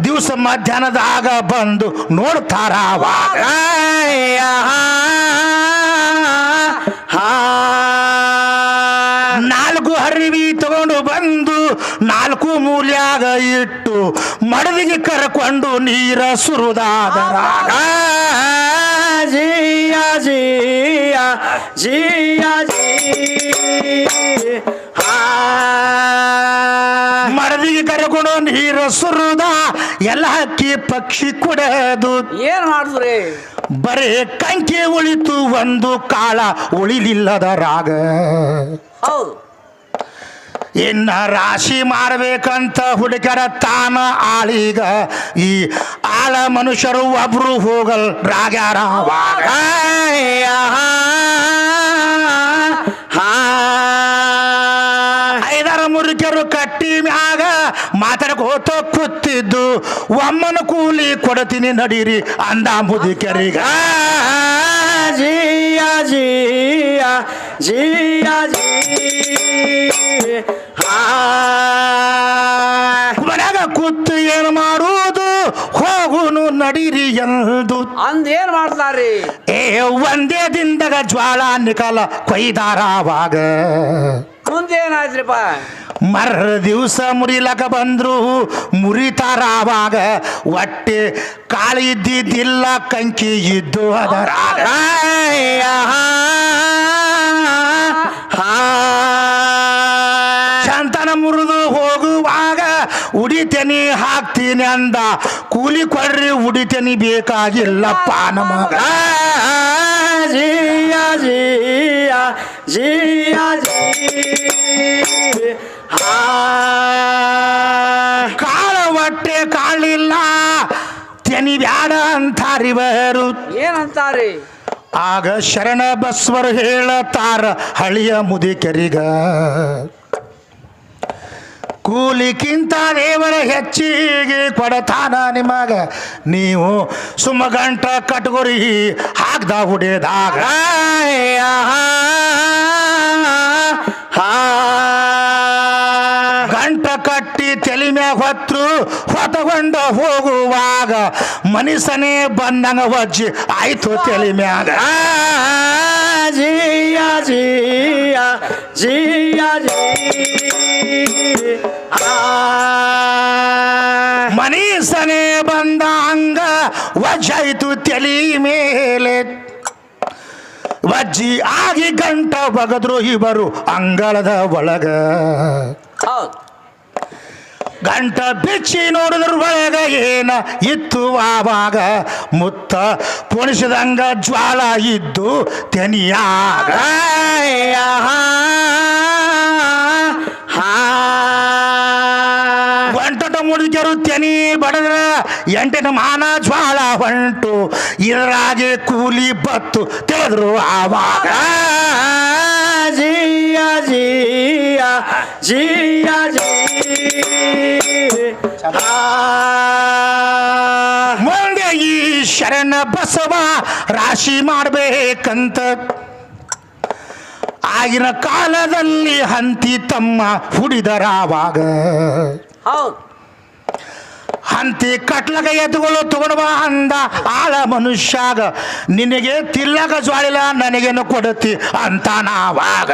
ದಿವಸ ಮಧ್ಯಾಹ್ನದಾಗ ಬಂದು ನೋಡ್ತಾರ ಅವಾಗ ನಾಲ್ಕು ಹರಿವಿ ತಗೊಂಡು ಬಂದು ನಾಲ್ಕು ಮೂಲ್ಯಾಗ ಇಟ್ಟು ಮಡದಿಗೆ ಕರ್ಕೊಂಡು ನೀರ ಸುರುದಾದರಾಗ ಜಿಯ ಜಿಯ ಜಿಯ ಜಿ ಮಡದಿಗೆ ಕರ್ಕೊಂಡು ನೀರ ಸುರುದ ಎಲ್ಲ ಹಕ್ಕಿ ಪಕ್ಷಿ ಕುಡದು ಏನ್ ಮಾಡಿದ್ರಿ ಬರೇ ಕಂಕೆ ಉಳಿತು ಒಂದು ಕಾಳ ಉಳಿಲಿಲ್ಲದ ರಾಗ ಹೌದು ಇನ್ನ ರಾಶಿ ಮಾಡ್ಬೇಕಂತ ಹುಡುಕರ ತಾನ ಆಳೀಗ ಈ ಆಳ ಮನುಷ್ಯರು ಒಬ್ರು ಹೋಗಲ್ ರಾಗ್ಯಾರ ಅವಾಗ. ಐದಾರು ಮುರುಕರು ಕಟ್ಟಿ ಮ್ಯಾಗ ಮಾತಾಡ್ಕೋತ ಕೂತಿದ್ದು ಒಮ್ಮನ ಕೂಲಿ ಕೊಡ್ತೀನಿ ನಡೀರಿ ಅಂದ ಮುದುಕರಿಗ. ಜಿಯ ಜಿಯ ಜಿಯ ಜಿ ಮನ್ಯಾಗ ಕೂತು ಏನು ಮಾಡುವುದು ಹೋಗುನು ನಡೀರಿ ಎಂದು ಅಂದ್ ಏನ್ ಮಾಡ್ತಾರ್ರಿ? ಏ ಒಂದೇ ದಿನದಾಗ ಜ್ವಾಳ ನಿಕಾಲ ಕೊಯ್ದಾರವಾಗ. ಮುಂದೇನಾಯ್ತ್ರಿಪ್ಪ? ಮರ ದಿವಸ ಮುರಿಲಕ ಬಂದ್ರು ಮುರಿತಾರ ಆವಾಗ. ಹೊಟ್ಟೆ ಕಾಳು ಇದ್ದಿದ್ದಿಲ್ಲ ಕಂಕಿ ಇದ್ದು ಅದರಾಗ. ಚಂತನ ಮುರಿದು ಹೋಗುವಾಗ ಉಡಿತೇನಿ ಹಾಕ್ತೀನಿ ಅಂದ. ಕೂಲಿ ಕೊಡ್ರಿ ಉಡಿತೇನಿ ಬೇಕಾಗಿಲ್ಲಪ್ಪ ನಮಗ. ಜಿಯ ಜಿಯ ಜಿಯ ಜಿ ಕಾಳ ಹೊಟ್ಟೆ ಕಾಳಿಲ್ಲ ತೆನಿ ಬ್ಯಾಡ ಅಂತಾರಿವರು. ಏನಂತಾರಿ? ಆಗ ಶರಣ ಬಸವರು ಹೇಳತಾರ ಹಳಿಯ ಮುದುಕರಿಗ. ಕೂಲಿಕ್ಕಿಂತ ದೇವರ ಹೆಚ್ಚಿಗೆ ಕೊಡತಾನ ನಿಮಗ. ನೀವು ಸುಮಗಂಟ ಕಟ್ಗೊರಿ ಹಾಕ್ದ ಹುಡಿದಾಗ. ಗಂಟ ಕಟ್ಟಿ ತಲೆ ಮ್ಯಾಗ ಹೊತ್ತು ಹೊತಗೊಂಡ ಹೋಗುವಾಗ ಮನುಷ್ಯನೇ ಬಂದಂಗ ವಜ್ಜಿ ಆಯ್ತು ತಲೆ ಮ್ಯಾಗ. ಜಿಯ ಜಿಯ ಜಿಯ ಜಿ ಮನುಷ್ಯನೇ ಬಂದ ಹಂಗ ವಜ್ಜಾಯ್ತು ತಲೆ ಮೇಲೆ. ವಜ್ಜಿ ಆಗಿ ಗಂಟ ಬಗದ್ರು ಇವರು ಅಂಗಳದ ಒಳಗ. ಹೌದು. ಗಂಟ ಬಿಚ್ಚಿ ನೋಡಿದ್ರ ಒಳಗ ಏನ ಇತ್ತು ಆವಾಗ. ಮುತ್ತ ಪುಣಿಸಿದಂಗ ಜ್ವಾಳ ಇದ್ದು ತೆನಿಯಾಗ. ಒಂಟಟ ಮುಡಿಕೆರು ತೆನಿ ಬಡದ್ರ ಎಂಟನ ಮಾನ ಜ್ವಾಳ ಹೊಂಟು. ಇದರಾಗೆ ಕೂಲಿ ಬತ್ತು ತೆಗೆದ್ರು ಆವಾಗ. ಜಿಯ ಜಿಯ ಜಿಯ ಜಿ ಮುಂದೆ ಈ ಶರಣ ಬಸವ ರಾಶಿ ಮಾಡ್ಬೇಕಂತ ಆಗಿನ ಕಾಲದಲ್ಲಿ ಹಂತಿ ತಮ್ಮ ಹುಡಿದರಾವಾಗ. ಹೌದು. ಹಂತಿ ಕಟ್ಲಗ ಎತ್ತುಗಳು ತಗೊಂಡ್ಬ ಅಂದ ಆಳ ಮನುಷ್ಯಾಗ. ನಿನಗೆ ತಿಲ್ಲಗ ಜ್ವಾಳಿಲ್ಲ ನನಗೇನು ಕೊಡತಿ ಅಂತ ನಾವಾಗ.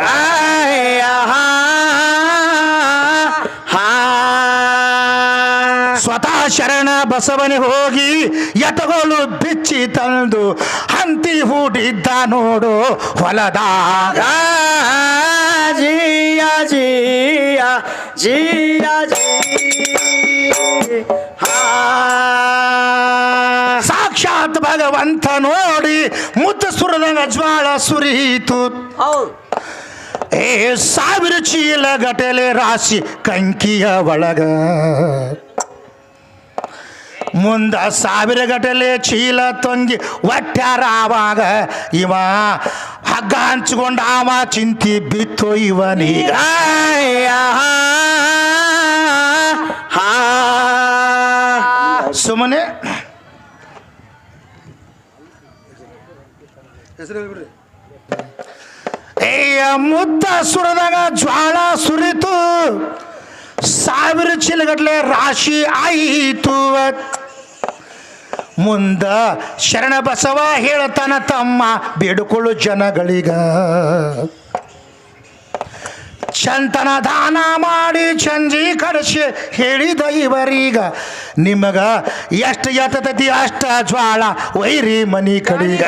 ಸ್ವತಃ ಶರಣ ಬಸವನೆ ಹೋಗಿ ಎತ್ತುಗಳು ಬಿಚ್ಚಿ ತಂದು ಹಂತಿ ಹೂಡಿದ್ದ ನೋಡು ಹೊಲದಾಗ. ಜಿಯ ಜಿಯ ಜಿಯ ಜಿ ಸಾಕ್ಷಾತ್ ಭಗವಂತ ನೋಡಿ ಮುತ್ತು ಸುರದಂಗ ಜ್ವಾಳ ಸುರಿಯಿತು. ಹೌದು. ಏ ಸಾವಿರ ಚೀಲ ಗಟಲೆ ರಾಶಿ ಕಂಕಿಯ ಒಳಗ. ಮುಂದ ಸಾವಿರ ಗಟಲೆ ಚೀಲ ತೊಂಗಿ ಒಟ್ಟ್ಯಾರ ಆವಾಗ. ಇವ ಹಗ್ಗ ಹಂಚ್ಕೊಂಡ ಅವ ಚಿಂತಿ ಬಿತ್ತು ಇವನೀಗ. ಸುಮ್ಮನೆ ಏಯ ಮುತ್ತ ಸುರದಾಗ ಜ್ವಾಳ ಸುರಿತು. ಸಾವಿರ ಚೀಲಗಟ್ಲೆ ರಾಶಿ ಆಯಿತು. ಮುಂದ ಶರಣ ಬಸವ ಹೇಳ್ತಾನ ತಮ್ಮ ಬೇಡಿಕೊಳ್ಳು ಜನಗಳಿಗ. ಚಂತನ ದಾನ ಮಾಡಿ ಚಂಜಿ ಕಡಿಸಿ ಹೇಳಿದ ಇವರೀಗ. ನಿಮಗ ಎಷ್ಟು ಎತ್ತತತಿ ಅಷ್ಟ ಜ್ವಾಳ ವೈರಿ ಮನಿ ಕಡಿಗ.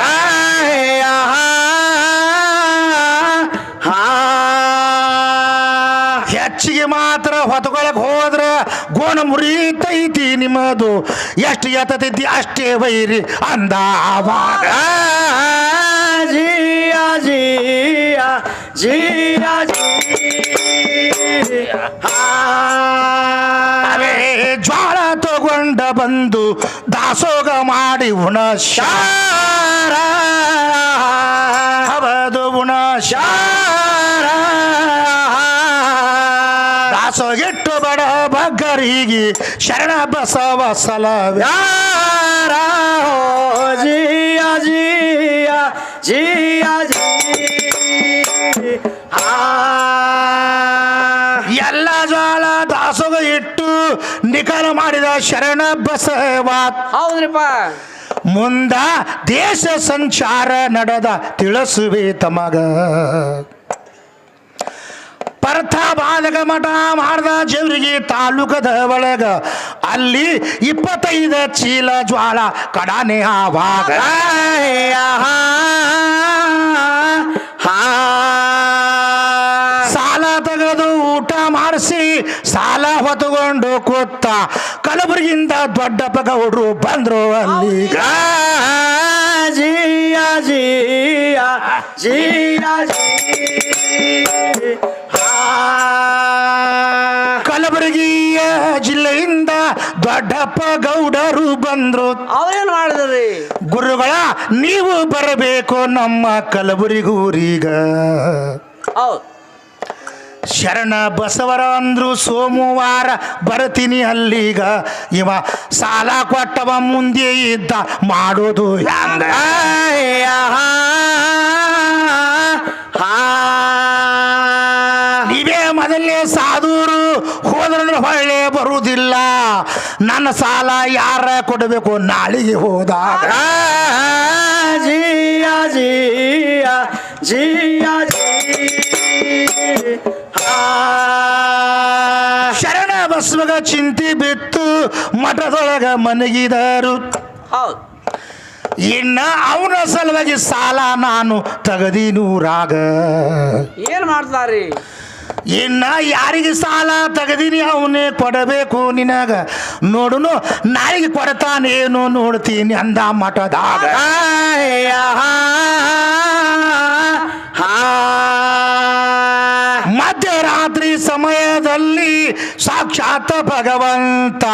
ಹೆಚ್ಚಿಗೆ ಮಾತ್ರ ಹೊತ್ಕೊಳಕ್ ಹೋದ್ರ ಗೋಣ ಮುರಿತೈತಿ ನಿಮ್ಮದು. ಎಷ್ಟು ಎತ್ತತೈತಿ ಅಷ್ಟೇ ವೈರಿ ಅಂದ ಆವಾಗ. ಜಿಯ ಜಿಯ ಜಿಯ ಜಿ ಅವೇ ಜ್ವಾಳ ತಗೊಂಡ ಬಂದು ದಾಸೋಗ ಮಾಡಿ ಉಣ ಶಾರ ಹಬದು ಉಣ ಶಾರ ದಾಸೋಗಿಟ್ಟು ಬಡ ಬಗ್ಗರಿಗೆ ಶರಣ ಬಸವ ಸಲವ ಯಾರ ಜಿಯ ಜಿಯ ಜಿಯ ಜಿ ಎಲ್ಲ ಜ್ವಾಳ ದಾಸೋಗ ಇಟ್ಟು ನಿಖರ ಮಾಡಿದ ಶರಣ ಬಸವ ಹೌದ್ರಿಪ್ಪ ಮುಂದ ದೇಶ ಸಂಚಾರ ನಡೆದ ತಿಳಿಸುವೆ ತಮಗ ಪರ್ಥ ಬಾಲಕ ಮಠ ಮಾಡ್ದ ಜೇವರಿಗೆ ತಾಲೂಕದ ಒಳಗ ಅಲ್ಲಿ 25 ಚೀಲ ಜ್ವಾಳ ಕಡಾನೆ ಆವಾಗ ಸಾಲ ತೆಗೆದು ಊಟ ಮಾಡಿಸಿ ಸಾಲ ಹೊತ್ತುಕೊಂಡು ಕೂತ ಕಲಬುರಗಿಯಿಂದ ದೊಡ್ಡಪ್ಪ ಗೌಡ್ರು ಬಂದ್ರು ಅಲ್ಲಿಗ ಜಿಯ ಜಿಯ ಜಿಯ ಜಿ ಕಲಬುರಗಿಯ ಜಿಲ್ಲೆಯಿಂದ ದೊಡ್ಡಪ್ಪ ಗೌಡರು ಬಂದ್ರು ಅವ್ರೇನ್ ಮಾಡಿದ್ರಿ ಗುರುಗಳ ನೀವು ಬರಬೇಕು ನಮ್ಮ ಕಲಬುರಗೂರಿಗ ಹೌದ್ ಶರಣ ಬಸವರ ಅಂದ್ರು ಸೋಮವಾರ ಬರ್ತೀನಿ ಅಲ್ಲಿಗ ಇವ ಸಾಲ ಕೊಟ್ಟವ ಮುಂದೆ ಇದ್ದ ಮಾಡೋದು ಹ್ಯಾಂಗ ನೀವೇ ಮೊದಲೇ ಸಾಧೂರು ಹೋದ್ರಂದ್ರೆ ಹೊಳ್ಳೆ ಬರುವುದಿಲ್ಲ ನನ್ನ ಸಾಲ ಯಾರ ಕೊಡಬೇಕು ನಾಳೆಗೆ ಹೋದಾಗ ಜಿಯ ಜಿಯ ಜಿಯ ಜಿ ಶರಣ ಬಸವಗ ಚಿಂತೆ ಬಿತ್ತು ಮಠದೊಳಗ ಮನಗಿದರು ಹೌದ್ ಇನ್ನ ಅವನ ಸಲುವಾಗಿ ಸಾಲ ನಾನು ತಗದಿನೂರಾಗ ಏನ್ ಮಾಡ್ತಾರಿ ಇನ್ನ ಯಾರಿಗೆ ಸಾಲ ತಗದೀನಿ ಅವನೇ ಕೊಡಬೇಕು ನಿನಗ ನೋಡುನು ನಾಳೆಗೆ ಕೊಡ್ತಾನೇನು ನೋಡ್ತೀನಿ ಅಂದ ಮಠದಾಗ ಮಧ್ಯರಾತ್ರಿ ಸಮಯದಲ್ಲಿ ಸಾಕ್ಷಾತ್ ಭಗವಂತ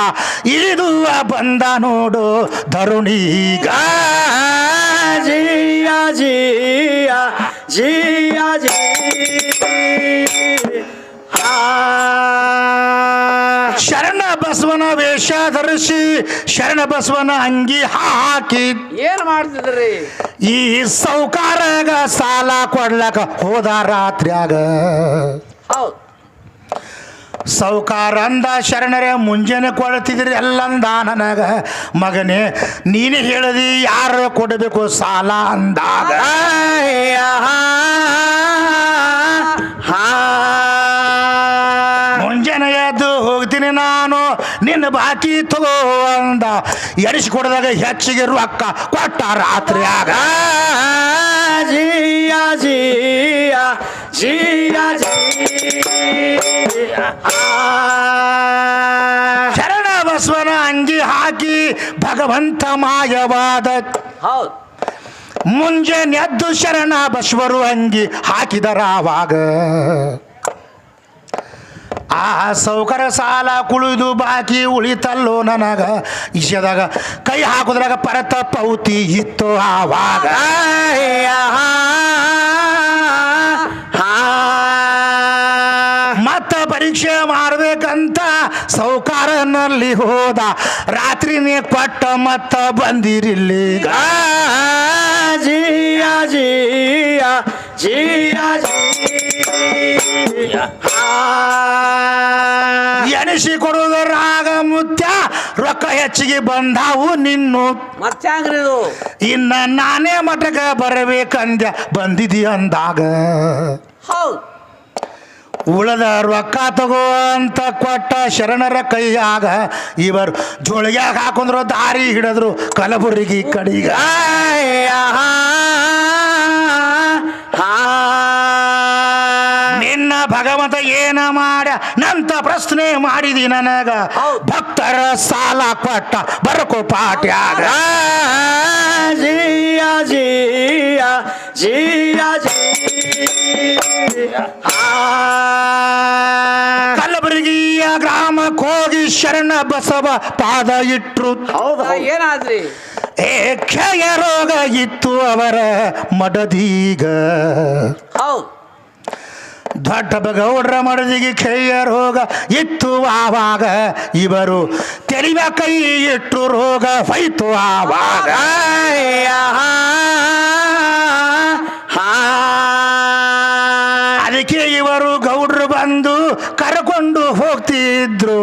ಇಳಿದು ಬಂದ ನೋಡು ಧರುಣೀಗ ಜಿಯ ಜಿಯ ಜಿಯ ಜಿ ಶರಣ ಬಸವನ ವೇಷ ಧರಿಸಿ ಶರಣ ಬಸವನ ಅಂಗಿ ಹಾಕಿ ಏನ್ ಮಾಡ್ತಿದ್ರಿ ಈ ಸೌಕಾರಗ ಸಾಲ ಕೊಡ್ಲಕ ಹೋದ ರಾತ್ರಿಯಾಗ ಹೌದ್ ಸೌಕಾರ ಅಂದ ಶರಣರೇ ಮುಂಜಾನೆ ಕೊಡ್ತಿದ್ರಿ ಎಲ್ಲಂದ ನನಗ ಮಗನೇ ನೀನು ಹೇಳದಿ ಯಾರು ಕೊಡಬೇಕು ಸಾಲ ಅಂದಾಗ ಮುಂಜಾನೆ ಎದ್ದು ಹೋಗ್ತೀನಿ ನಾನು ನಿನ್ನ ಬಾಕಿ ತಗೋ ಅಂದ ಎಡಿಸಿಕೊಡ್ದಾಗ ಹೆಚ್ಚಿಗೆ ರೊಕ್ಕ ಕೊಟ್ಟ ರಾತ್ರಿಯಾಗ ಜಿಯ ಜಿಯ ಜಿಯ ಜಿ ಶರಣ ಬಸವನ ಅಂಗಿ ಹಾಕಿ ಭಗವಂತ ಮಾಯವಾದ ಹೌದ್ ಮುಂಜಾನೆ ಎದ್ದು ಶರಣ ಬಸವರು ಅಂಗಿ ಹಾಕಿದರ ಆವಾಗ ಆ ಸೌಕರ ಸಾಲ ಕುಳಿದು ಬಾಕಿ ಉಳಿತಲ್ಲೋ ನನಗ ಇಷದಾಗ ಕೈ ಹಾಕುದ್ರಾಗ ಪರತ ಪೌತಿ ಇತ್ತು ಆವಾಗ ಮತ್ತ ಪರೀಕ್ಷೆ ಮಾಡ್ಬೇಕಂತ ಸೌಕಾರನಲ್ಲಿ ಹೋದ ರಾತ್ರಿನೇ ಕೊಟ್ಟ ಮತ್ತ ಬಂದಿರಿಲ್ಲಿಗ ಜಿಯ ಜಿಯ ಜಿಯ ಜಿ ಎಣಿಸಿ ಕೊಡುವುದರಾಗ ಮುತ್ಯ ರೊಕ್ಕ ಹೆಚ್ಚಿಗೆ ಬಂದಾವು ನಿನ್ನು ಮತ್ತ್ಯಾಂಗ್ರಿ ಇದು ಇನ್ನ ನಾನೇ ಮಠಕ್ಕೆ ಬರಬೇಕಂದ್ಯ ಬಂದಿದಿ ಅಂದಾಗ ಹೌದ್ ಉಳದ ರೊಕ್ಕ ತಗೋ ಅಂತ ಕೊಟ್ಟ ಶರಣರ ಕೈಯಾಗ ಇವರು ಜೋಳಿಗ್ಯಾಗ ಹಾಕೊಂಡ್ರು ದಾರಿ ಹಿಡಿದ್ರು ಕಲಬುರಗಿ ಕಡಿಗ ನಿನ್ನ ಭಗವಂತ ಏನ ಮಾಡ ನಂತ ಪ್ರಶ್ನೆ ಮಾಡಿದಿ ನನಗ ಭಕ್ತರ ಸಾಲ ಕೊಟ್ಟ ಬರಕೋ ಪಾಟ್ಯಾಗ ಜಿಯ ಜಿಯ ಜಿಯ ಜಿ ಕಲಬುರಗಿಯ ಗ್ರಾಮಕ್ಕೆ ಹೋಗಿ ಶರಣ ಬಸವ ಪಾದ ಇಟ್ರು. ಹೌದು ಹೌದು ಏನಾದ್ರಿ? ಕ್ಷಯ ರೋಗ ಇತ್ತು ಅವರ ಮಡದೀಗ. ಹೌದು. ದೊಡ್ಡ ಬಗೌಡ್ರ ಮಡದಿಗೆ ಕ್ಷಯ ರೋಗ ಇತ್ತು ಆವಾಗ, ಇವರು ತೆಲಿವ ಕೈ ಇಟ್ಟು ರೋಗ ಹೋಯ್ತು ಆವಾಗ. ಅದಕ್ಕೆ ಇವರು ಗೌಡ್ರು ಬಂದು ಕರ್ಕೊಂಡು ಹೋಗ್ತಿದ್ರು,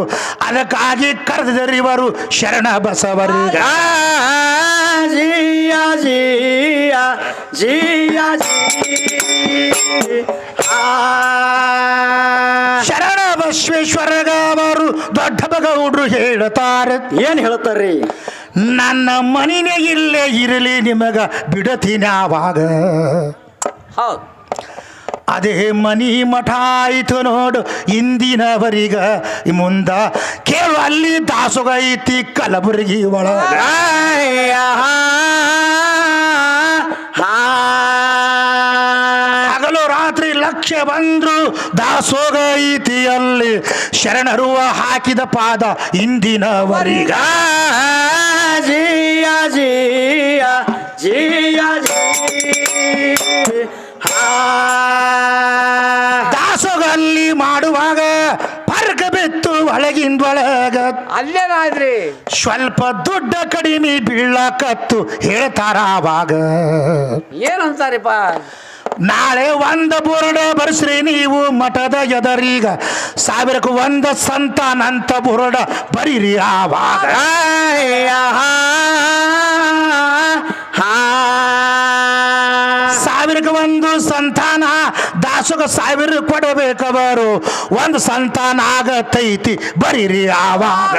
ಅದಕ್ಕಾಗಿ ಕರೆದಿದ್ರು ಇವರು ಶರಣ ಬಸವರಿಗ. ಜಿಯ ಜಿಯ ಜಿಯ ಶರಣ ಬಸವೇಶ್ವರಗ ಅವರು ದೊಡ್ಡ ಬಗೌಡ್ರು ಹೇಳ್ತಾರೆ. ಏನ್ ಹೇಳ್ತಾರ್ರಿ? ನನ್ನ ಮನಿನೇ ಇಲ್ಲೇ ಇರಲಿ ನಿಮಗ ಬಿಡತೀನಿ ಆವಾಗ. ಹೌದು. ಅದೇ ಮನಿ ಮಠ ಆಯ್ತು ನೋಡು ಇಂದಿನವರಿಗ, ಮುಂದ ಕೇಳು ಅಲ್ಲಿ ದಾಸೋಗ ಐತಿ ಕಲಬುರಗಿ ಒಳಗ. ಹಗಲು ರಾತ್ರಿ ಲಕ್ಷ್ಯ ಬಂದ್ರು ದಾಸೋಗ ಐತಿ ಅಲ್ಲಿ, ಶರಣರು ಹಾಕಿದ ಪಾದ ಇಂದಿನವರಿಗ. ಜಿಯ ಜಿಯ ಜಿಯ ದಾಸೋಗಲ್ಲಿ ಮಾಡುವಾಗ ಫರ್ಕ ಬಿತ್ತು ಒಳಗಿಂದೊಳಗ. ಅಲ್ಲೇನಾದ್ರಿ? ಸ್ವಲ್ಪ ದುಡ್ಡ ಕಡಿಮೆ ಬೀಳಕತ್ತು ಹೇಳ್ತಾರ ಆವಾಗ. ಏನಂತಾರಿಪ್ಪ? ನಾಳೆ ಒಂದ ಬೋರ್ಡ ಬರ್ಸ್ರಿ ನೀವು ಮಠದ ಎದರೀಗ, 1000ಕ್ಕೆ 1 ಸಂತಾನ ಅಂತ ಬೋರ್ಡ ಬರೀರಿ ಆವಾಗ. ಸಾವಿರಕ್ಕೆ 1 ಸಂತಾನ ದಾಸೋಗ 1000 ಕೊಡಬೇಕವರು, 1 ಸಂತಾನ ಆಗತೈತಿ ಬರೀರಿ ಆವಾಗ.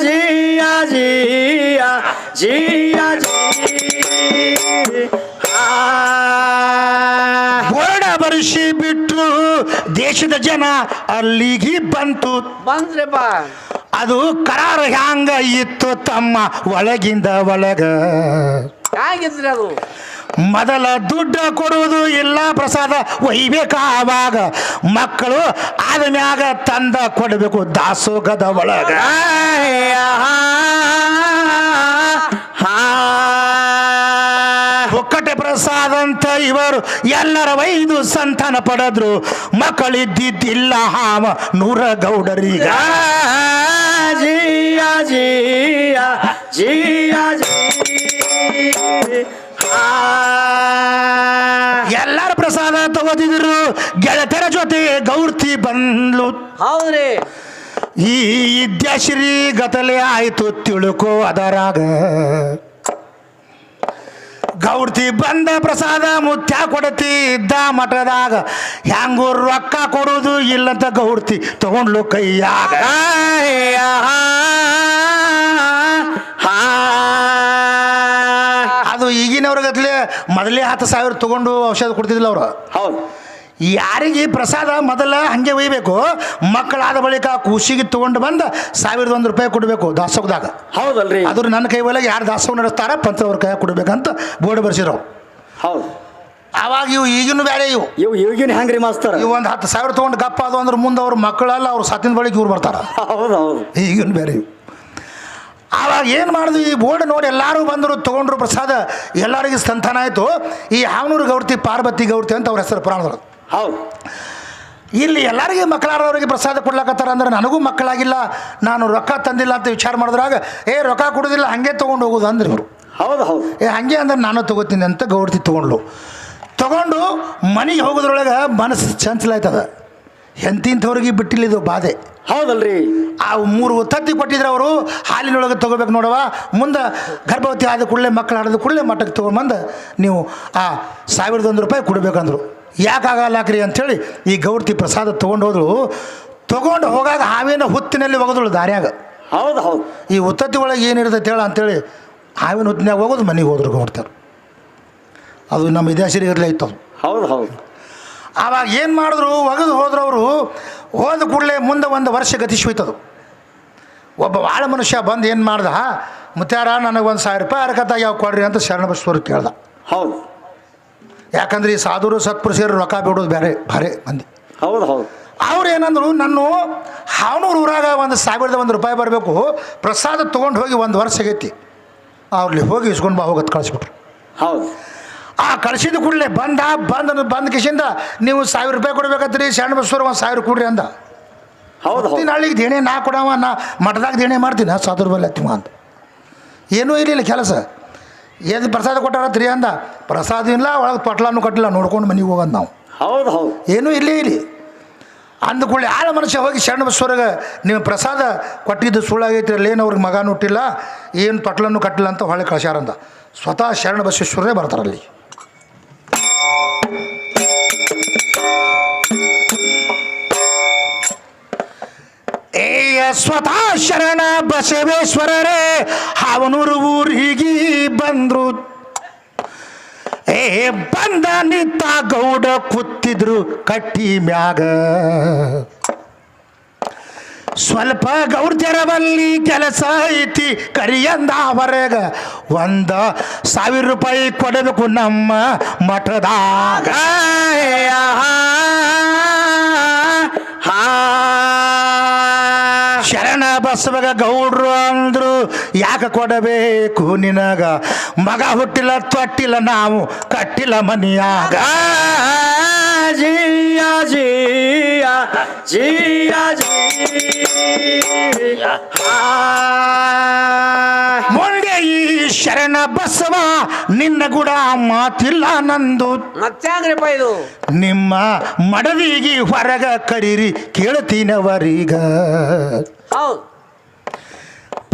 ಜಿಯ ಜಿಯ ಜಿಯ ಬೋರ್ಡ ಬರಿಸಿ ಬಿಟ್ರು ದೇಶದ ಜನ ಅಲ್ಲಿಗೆ ಬಂತು. ಬಂದ್ರಿಪ್ಪ. ಅದು ಕರಾರ ಹ್ಯಾಂಗ ಇತ್ತು ತಮ್ಮ ಒಳಗಿಂದ ಒಳಗ. ಹೇಗಿದ್ರಿ ಅದು? ಮೊದಲ ದುಡ್ಡ ಕೊಡುವುದು ಇಲ್ಲ, ಪ್ರಸಾದ ಒಯ್ಬೇಕಾವಾಗ, ಮಕ್ಕಳು ಆದ ಮ್ಯಾಗ ತಂದ ಕೊಡಬೇಕು ದಾಸೋಗದ ಒಳಗ. ಒಕ್ಕಟೆ ಪ್ರಸಾದ ಅಂತ ಇವರು ಎಲ್ಲರ 5 ಸಂತಾನ ಪಡೆದ್ರು, ಮಕ್ಕಳಿದ್ದಿದ್ದಿಲ್ಲ ಹಾಮ 100 ಗೌಡರಿಗ. ಜಿಯ ಜಿಯ ಜಿಯ ಎಲ್ಲರ ಪ್ರಸಾದ ತಗೋತಿದ್ರು, ಗೆಳತರ ಜೊತೆ ಗೌರ್ತಿ ಬಂದ್ಲು. ಹೌದ್ರಿ. ಈ ವಿದ್ಯಾಶ್ರೀ ಗತಲೆ ಆಯ್ತು ತಿಳ್ಕೋ ಅದರಾಗ. ಗೌಡ್ತಿ ಬಂದ ಪ್ರಸಾದ ಮುತ್ಯ ಕೊಡತಿ ಇದ್ದ ಮಠದಾಗ, ಹ್ಯಾಂಗೂ ರೊಕ್ಕ ಕೊಡುವುದು ಇಲ್ಲಂತ ಗೌಡ್ತಿ ತಗೊಂಡ್ಲು ಕೈಯಾಗ. ಅದು ಈಗಿನವ್ರಿಗತ್ಲೆ ಮೊದಲೇ 10,000 ತಗೊಂಡು ಔಷಧ ಕೊಡ್ತಿದ್ದಿಲ್ಲ ಅವರು. ಹೌದು. ಯಾರಿಗೆ ಪ್ರಸಾದ ಮೊದಲ ಹಂಗೆ ಒಯ್ಬೇಕು, ಮಕ್ಕಳಾದ ಬಳಿಕ ಖುಷಿಗೆ ತಗೊಂಡು ಬಂದ 1001 ರೂಪಾಯಿ ಕೊಡಬೇಕು ದಾಸೋಗದಾಗ. ಹೌದಲ್ರಿ? ಅದ್ರ ನನ್ನ ಕೈ ಒಳಗೆ ಯಾರು ದಾಸೋಗ ನಡೆಸ್ತಾರ ಪಂಚವ್ರ ಕೈ ಕೊಡ್ಬೇಕಂತ ಬೋರ್ಡ್ ಬರ್ಸಿರೋ. ಹೌದು. ಅವಾಗ ಈಗಿನ ಬೇರೆ ಇವು ಈಗಿನ ಹೆಂಗ್ರಿ ಮಾಸ್ತರ? ಇವು 10,000 ತೊಗೊಂಡು ಗಪ್ಪ ಅದು ಅಂದ್ರೆ ಮುಂದೆ ಅವ್ರ ಮಕ್ಕಳಲ್ಲ, ಅವ್ರು ಸತ್ತಿನ ಬಳಿಕ ಇವ್ರು ಬರ್ತಾರ. ಹೌದು ಹೌದು. ಈಗಿನ ಬೇರೆ ಇವು. ಆವಾಗ ಏನು ಮಾಡಿದ್ವಿ, ಈ ಬೋರ್ಡ್ ನೋಡಿ ಎಲ್ಲರೂ ಬಂದರು ತೊಗೊಂಡ್ರು ಪ್ರಸಾದ, ಎಲ್ಲರಿಗೂ ಸಂತಾನ ಆಯಿತು. ಈ ಹಾವನೂರು ಗೌಡ್ತಿ ಪಾರ್ವತಿ ಗೌಡ್ತಿ ಅಂತ ಅವ್ರ ಹೆಸರು ಪುರಾಣದವರು. ಹೌದು. ಇಲ್ಲಿ ಎಲ್ಲರಿಗೆ ಮಕ್ಕಳಾದವ್ರಿಗೆ ಪ್ರಸಾದ ಕೊಡ್ಲಾಕತ್ತಾರ ಅಂದ್ರೆ ನನಗೂ ಮಕ್ಕಳಾಗಿಲ್ಲ, ನಾನು ರೊಕ್ಕ ತಂದಿಲ್ಲ ಅಂತ ವಿಚಾರ ಮಾಡಿದ್ರಾಗ, ರೊಕ್ಕ ಕೊಡೋದಿಲ್ಲ ಹಂಗೆ ತೊಗೊಂಡು ಹೋಗೋದು ಅಂದ್ರೆ ಇವರು. ಹೌದು ಹೌದು. ಹಂಗೆ ಅಂದ್ರೆ ನಾನು ತೊಗೋತೀನಿ ಅಂತ ಗೌಡ್ತಿ ತೊಗೊಂಡು ಮನೆಗೆ ಹೋಗೋದ್ರೊಳಗೆ ಮನಸ್ಸು ಚಂಚಲಾಯ್ತದ. ಎಂತಿಂಥವ್ರಿಗೆ ಬಿಟ್ಟಿಲ್ಲ ಇದು ಬಾಧೆ. ಹೌದಲ್ರಿ? ಆ 3 ತತ್ತಿ ಕೊಟ್ಟಿದ್ರೆ ಅವರು ಹಾಲಿನೊಳಗೆ ತೊಗೋಬೇಕು ನೋಡವ, ಮುಂದೆ ಗರ್ಭವತಿ ಆದ ಕೂಡಲೇ ಮಕ್ಕಳು ಆಡಿದ ಕೂಡಲೇ ಮಠಕ್ಕೆ ತೊಗೊಂಡ್ಬಂದು ನೀವು ಆ 1001 ರೂಪಾಯಿ ಕೊಡಬೇಕಂದ್ರು. ಯಾಕಾಗಲ್ಲಾಕ್ರಿ ಅಂಥೇಳಿ ಈ ಗೌಡ್ತಿ ಪ್ರಸಾದ ತೊಗೊಂಡು ಹೋದ್ರು. ತೊಗೊಂಡು ಹೋಗಾಗ ಹಾವಿನ ಹುತ್ತಿನಲ್ಲಿ ಒಗದಳು ದಾರ್ಯಾಗ. ಹೌದು ಹೌದು. ಈ ಉತ್ತತ್ತಿ ಒಳಗೆ ಏನಿರ್ತೈತೆ ಹೇಳ ಅಂತೇಳಿ ಹಾವಿನ ಹುತ್ತಿನಾಗ ಹೋಗೋದು ಮನೆಗೆ ಹೋದ್ರು ಗೌಡ್ತಾರೆ. ಅದು ನಮ್ಮ ಇತಿಹಾಸರಿಗೆ ಇರಲೇ ಇತ್ತು ಅದು. ಹೌದು ಹೌದು. ಆವಾಗ ಏನು ಮಾಡಿದ್ರು, ಒಗೆದು ಹೋದ್ರು ಅವರು. ಹೋದ ಕೂಡಲೇ ಮುಂದೆ 1 ವರ್ಷ ಗತಿಸೋಯ್ತದು. ಒಬ್ಬ ಭಾಳ ಮನುಷ್ಯ ಬಂದು ಏನು ಮಾಡ್ದ, ಮುತ್ಯಾರ ನನಗೆ 1,000 ರೂಪಾಯಿ ಅರಕತ್ತಾಗ ಯಾವ ಕೊಡ್ರಿ ಅಂತ ಶರಣ ಬಸವೇಶ್ವರ ಕೇಳ್ದ. ಹೌದು. ಯಾಕಂದ್ರೆ ಈ ಸಾಧುರು ಸತ್ಪುರುಷರು ರೊಕ್ಕ ಬಿಡೋದು ಬೇರೆ ಭಾರೆ ಮಂದಿ. ಹೌದು ಹೌದು ಅವ್ರು ಏನಂದ್ರು, ನಾನು ಹಾವನೂರು ಊರಾಗ ಒಂದು ರೂಪಾಯಿ ಬರಬೇಕು, ಪ್ರಸಾದ ತೊಗೊಂಡು ಹೋಗಿ 1 ವರ್ಷ ಆಗೈತಿ, ಅವ್ರಲ್ಲಿ ಹೋಗಿ ಇಸ್ಕೊಂಡು ಬಾ ಹೋಗತ್ತೆ ಕಳಿಸ್ಬಿಟ್ರು. ಹೌದು ಆ ಕಳಿಸಿದ ಕೂಡಲೇ ಬಂದ ಕಿಶಿಂದ ನೀವು 1000 ರೂಪಾಯಿ ಕೊಡ್ಬೇಕತ್ರಿ, ಶರಣ ಬಸವರ 1000 ಕೊಡ್ರಿ ಅಂದ. ಹೌದು ಹೌದು ನಾಳೆಗೆ ದೇಣೆ ನಾ ಕೊಡವ, ನಾ ಮಠದಾಗ ದೇಣೆ ಮಾಡ್ತೀನಿ ಸಾಧುರ ಬಲ್ಲ ತಿಮ್ಮ ಅಂತ. ಏನೂ ಇರಲಿಲ್ಲ ಕೆಲಸ. ಏನು ಪ್ರಸಾದ ಕೊಟ್ಟಾರತ್ರಿ ಅಂದ, ಪ್ರಸಾದ ಇಲ್ಲ, ಒಳಗೆ ಪಟ್ಲನೂ ಕಟ್ಟಿಲ್ಲ, ನೋಡ್ಕೊಂಡು ಮನೆಗೆ ಹೋಗೋದು ನಾವು. ಹೌದು ಹೌದು ಏನೂ ಇಲ್ಲಿ ಅಂದ ಕೂಡಲೇ ಆಳ ಮನುಷ್ಯ ಹೋಗಿ ಶರಣ ಬಸವರಿಗೆ ನೀವು ಪ್ರಸಾದ ಕೊಟ್ಟಿದ್ದು ಸುಳ್ಳಾಗೈತಿ, ಅಲ್ಲೇನು ಅವ್ರಿಗೆ ಮಗನೂ ಹುಟ್ಟಿಲ್ಲ, ಏನು ಪಟ್ಲನ್ನು ಕಟ್ಟಿಲ್ಲ ಅಂತ ಹೊಳೆ ಕಳ್ಸ್ಯಾರಂದ. ಸ್ವತಃ ಶರಣ ಬಸವೇಶ್ವರರೇ ಬರ್ತಾರಲ್ಲಿ. ಸ್ವತಃ ಶರಣ ಬಸವೇಶ್ವರರೇ ಹಾವನೂರು ಊರಿಗೆ ಬಂದ್ರು. ಬಂದ ನಿಂತ ಗೌಡ ಕೂತಿದ್ರು ಕಟ್ಟಿ ಮ್ಯಾಗ. ಸ್ವಲ್ಪ ಗೌಡ್ಯರವಲ್ಲಿ ಕೆಲಸ ಐತಿ ಕರಿಯಂದ ಹೊರಗ, 1,000 ರೂಪಾಯಿ ಕೊಡಬೇಕು ನಮ್ಮ ಮಠದಾಗ. ಶರಣ ಬಸವಗ ಗೌಡ್ರು ಅಂದ್ರು, ಯಾಕೆ ಕೊಡಬೇಕು ನಿನಗ, ಮಗ ಹುಟ್ಟಿಲ್ಲ ತೊಟ್ಟಿಲ್ಲ ನಾವು ಕಟ್ಟಿಲ್ಲ ಮನಿಯಾಗ. ಜಿಯ ಜಿಯ ಜಿಯ ಜಿಯ ಮುಂದೆ ಈ ಶರಣ ಬಸವ ನಿನ್ನ ಗುಡ ಮಾತಿಲ್ಲ ನಂದು, ಮತ್ತ್ಯಾಗ್ರಿಪ್ಪ ಇದು? ನಿಮ್ಮ ಮಡದಿಗೆ ಹೊರಗ ಕರೀರಿ ಕೇಳ್ತೀನವರೀಗ. ಹೌದು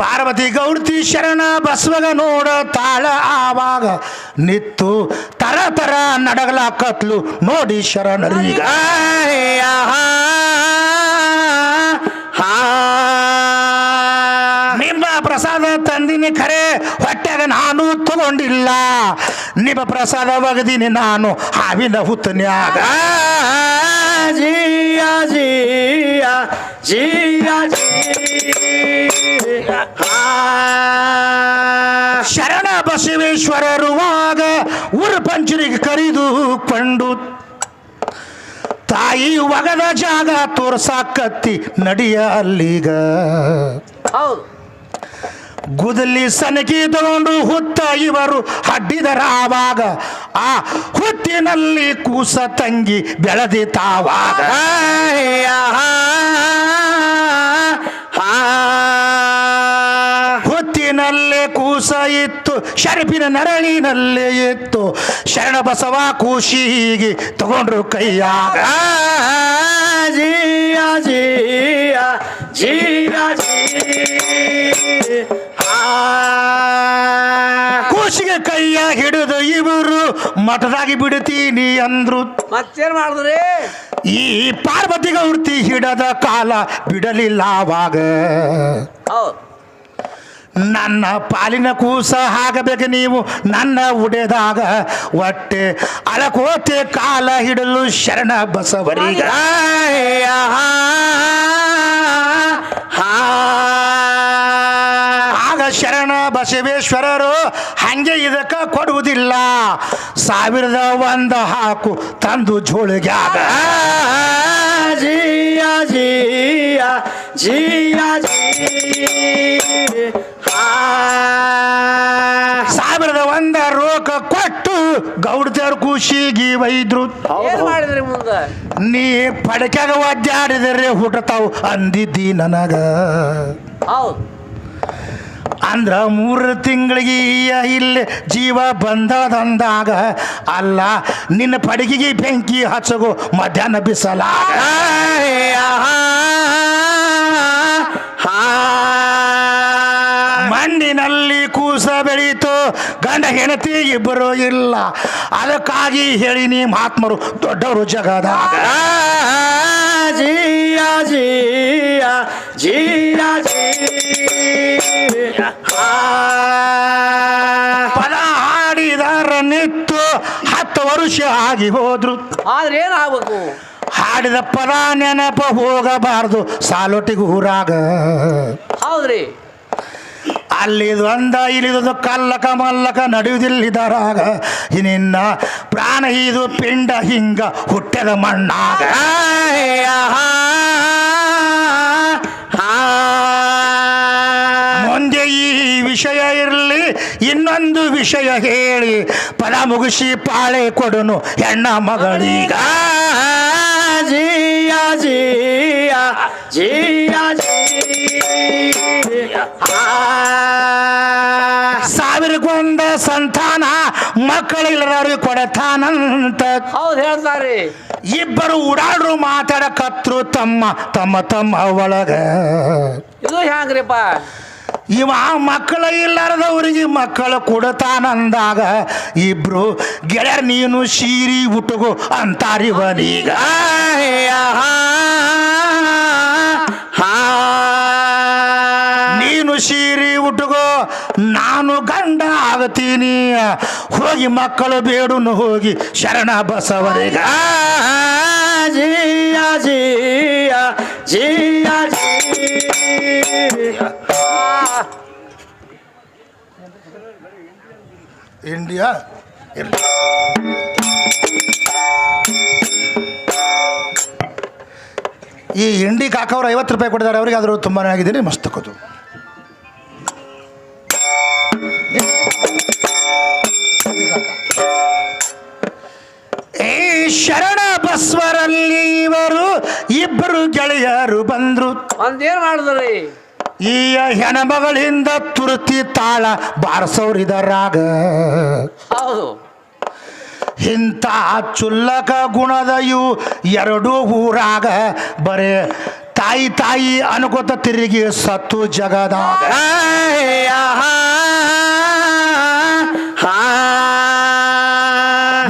ಪಾರ್ವತಿ ಗೌಡ್ತಿ ಶರಣ ಬಸವಗ ನೋಡ ತಾಳ ಆವಾಗ ನಿತ್ತು ತರ ತರ ನಡಗಲಾಕತ್ಲು ನೋಡಿ ಶರಣರೀಗ. ನಿಮ್ಮ ಪ್ರಸಾದ ತಂದಿನಿ ಖರೆ, ಹೊಟ್ಟೆಗ ನಾನು ತಗೊಂಡಿಲ್ಲ, ನಿಮ್ಮ ಪ್ರಸಾದ ಒಗದಿನಿ ನಾನು ಹಾವಿನ ಹುತ್ತನ್ಯಾಗ. ಜಿಯ ಜಿಯ ಜಿಯ ಜಿಯ ಶರಣ ಬಸವೇಶ್ವರರುವಾಗ ಊರ ಪಂಚರಿಗೆ ಕರೆದುಕೊಂಡು ತಾಯಿ ಒಗದ ಜಾಗ ತೋರ್ಸಾಕತ್ತಿ ನಡಿಯ ಅಲ್ಲಿಗ. ಹೌದು ಗುದಲಿ ಸನಕಿ ತಗೊಂಡು ಹುತ್ತ ಇವರು ಹಡ್ಡಿದರ ಆವಾಗ, ಆ ಹುತ್ತಿನಲ್ಲಿ ಕೂಸ ತಂಗಿ ಬೆಳೆದಿತಾವಾಗ. ಹುತ್ತಿನಲ್ಲೇ ಕೂಸ ಇತ್ತು, ಶರಪಿನ ನರಳಿನಲ್ಲೇ ಇತ್ತು, ಶರಣ ಬಸವ ಕೂಸಿಗೆ ತಗೊಂಡ್ರು ಕೈಯಾಗ. ಜಿಯ ಜಿಯ ಜಿಯ ಕೂಸಿಗೆ ಕೈಯ ಹಿಡಿದು ಇವರು ಮಠದಾಗಿ ಬಿಡ್ತೀನಿ ಅಂದ್ರು. ಮತ್ತೇನ್ ಮಾಡಿದ್ರಿ? ಈ ಪಾರ್ವತಿ ಗೌಡ್ತಿ ಹಿಡದ ಕಾಲ ಬಿಡಲಿಲ್ಲ ಆವಾಗ. ಹೌದು ನನ್ನ ಪಾಲಿನ ಕೂಸ ಆಗಬೇಕು ನೀವು ನನ್ನ ಉಡೆದಾಗ, ಒಟ್ಟೆ ಅಳಕೋಟೆ ಕಾಲ ಹಿಡಲು ಶರಣ ಬಸವರಿಗ. ಆಗ ಶರಣ ಬಸವೇಶ್ವರರು ಹಂಗೆ ಇದಕ್ಕ ಕೊಡುವುದಿಲ್ಲ, 1001 ಹಾಕು ತಂದು ಜೋಳಿಗ್ಯಾಗ. ಜಿಯ ಜಿಯ ಜಿಯ ಜಿಯ 1001 ರೋಕ ಕೊಟ್ಟು ಗೌಡ್ತಿಯವ್ರ ಖುಷಿಗೆ ಒಯ್ದ್ರು. ಏನ್ ಮಾಡಿದ್ರಿ ಮುಂದೆ? ನೀ ಪಡಕ್ಯಾಗ ಒದ್ದಾಡಿದರೆ ಹುಟ್ಟತಾವು ಅಂದಿದ್ದಿ ನನಗ. ಹೌದು ಅಂದ್ರ 3 ತಿಂಗಳಿಗೆ ಇಲ್ಲಿ ಜೀವ ಬಂದದಂದಾಗ, ಅಲ್ಲ ನಿನ್ನ ಪಡಗಿಗೆ ಬೆಂಕಿ ಹಚ್ಚಗೋ ಮಧ್ಯಾಹ್ನ ಬಿಸಲಾಗ. ಮಣ್ಣಿನಲ್ಲಿ ಕೂಸ ಬೆಳೀತು, ಗಂಡ ಹೆಂಡತಿ ಇಬ್ಬರು ಇಲ್ಲ, ಅದಕ್ಕಾಗಿ ಹೇಳಿ ನೀ ಮಹಾತ್ಮರು ದೊಡ್ಡವರು ಜಗದಾಗ. ಜಿಯ ಜಿಯ ಜಿಯ ಜಿಯ ಪದ ಹಾಡಿದರ ನಿತ್ತು 10 ವರ್ಷ ಆಗಿ ಹೋದ್ರು. ಆದ್ರೆ ಏನಾಗ್ಬೇಕು? ಹಾಡಿದ ಪದ ನೆನಪ ಹೋಗಬಾರ್ದು ಸಾಲೊಟ್ಟಿಗೆ ಊರಾಗ. ಹೌದ್ರಿ ಅಲ್ಲಿದೊಂದ ಇಲ್ಲಿದೊಂದು ಕಲ್ಲಕ ಮಲ್ಲಕ ನಡೆಯುವುದಿಲ್ಲಿದರಾಗ ನಿನ್ನ ಪ್ರಾಣ ಇದು ಪಿಂಡ ಹಿಂಗ ಹುಟ್ಟದ ಮಣ್ಣಾಗ ಮುಂದೆ ಈ ವಿಷಯ ಇರಲಿ ಇನ್ನೊಂದು ವಿಷಯ ಹೇಳಿ ಪದ ಮುಗಿಸಿ ಪಾಳೆ ಕೊಡುನು ಹೆಣ್ಣ ಮಗಳೀಗ ಜಿಯ ಜಿಯ ಜಿಯ ಸಾವಿರಕ್ಕೊಂದ ಸಂತಾನ ಮಕ್ಕಳಿಲ್ಲದವ್ರಿಗೆ ಕೊಡತಾನಂತ ಹೌದು ಹೇಳ್ತಾರೆ. ಇಬ್ಬರು ಉಡಾಡ್ರು ಮಾತಾಡಕತ್ರು ತಮ್ಮ ತಮ್ಮ ತಮ್ಮ ಒಳಗ. ಇದು ಹ್ಯಾಂಗ್ರಿಪ್ಪ? ಇವ ಮಕ್ಕಳ ಇಲ್ಲದವರಿಗೆ ಮಕ್ಕಳು ಕೊಡತಾನಂದಾಗ ಇಬ್ರು ಗೆಳೆಯರ್ ನೀನು ಸೀರಿ ಉಟುಗು ಅಂತಾರಿವನೀಗ. ನೀನು ಸೀರಿ ಉಟುಗೋ ನಾನು ಗಂಡ ಆಗತೀನಿ, ಹೋಗಿ ಮಕ್ಕಳು ಬೇಡುನು ಹೋಗಿ ಶರಣ ಬಸವರಿಗ. ಜಿಯ ಜಿಯ ಜಿಯ ಇಂಡಿಯಾ ಇರ್ಲಿ. ಈ ಇಂಡಿ ಕಾಕವ್ರು 50 ರೂಪಾಯಿ ಕೊಟ್ಟಿದ್ದಾರೆ, ಅವರಿಗೆ ಆದರೂ ತುಂಬಾ ಆಗಿದ್ದೀನಿ ಮಸ್ತಕೋದು. ಈ ಶರಣ ಬಸವರಲ್ಲಿ ಇವರು ಇಬ್ಬರು ಗೆಳೆಯರು ಬಂದ್ರು. ಒಂದೇನ್ ಮಾಡಿದ್ರಿ? ಈ ಹೆಣ್ಮಗಳಿಂದ ತುರ್ತಿ ತಾಳ ಬಾರಿಸೋರಿದರಾಗ ಹೌದು. ಇಂಥ ಚುಲ್ಲಕ ಗುಣದ ಇವು ಎರಡು ಊರಾಗ ಬರೇ ತಾಯಿ ತಾಯಿ ಅನ್ಕೋತ ತಿರುಗಿ ಸತ್ತು ಜಗದಾಗ.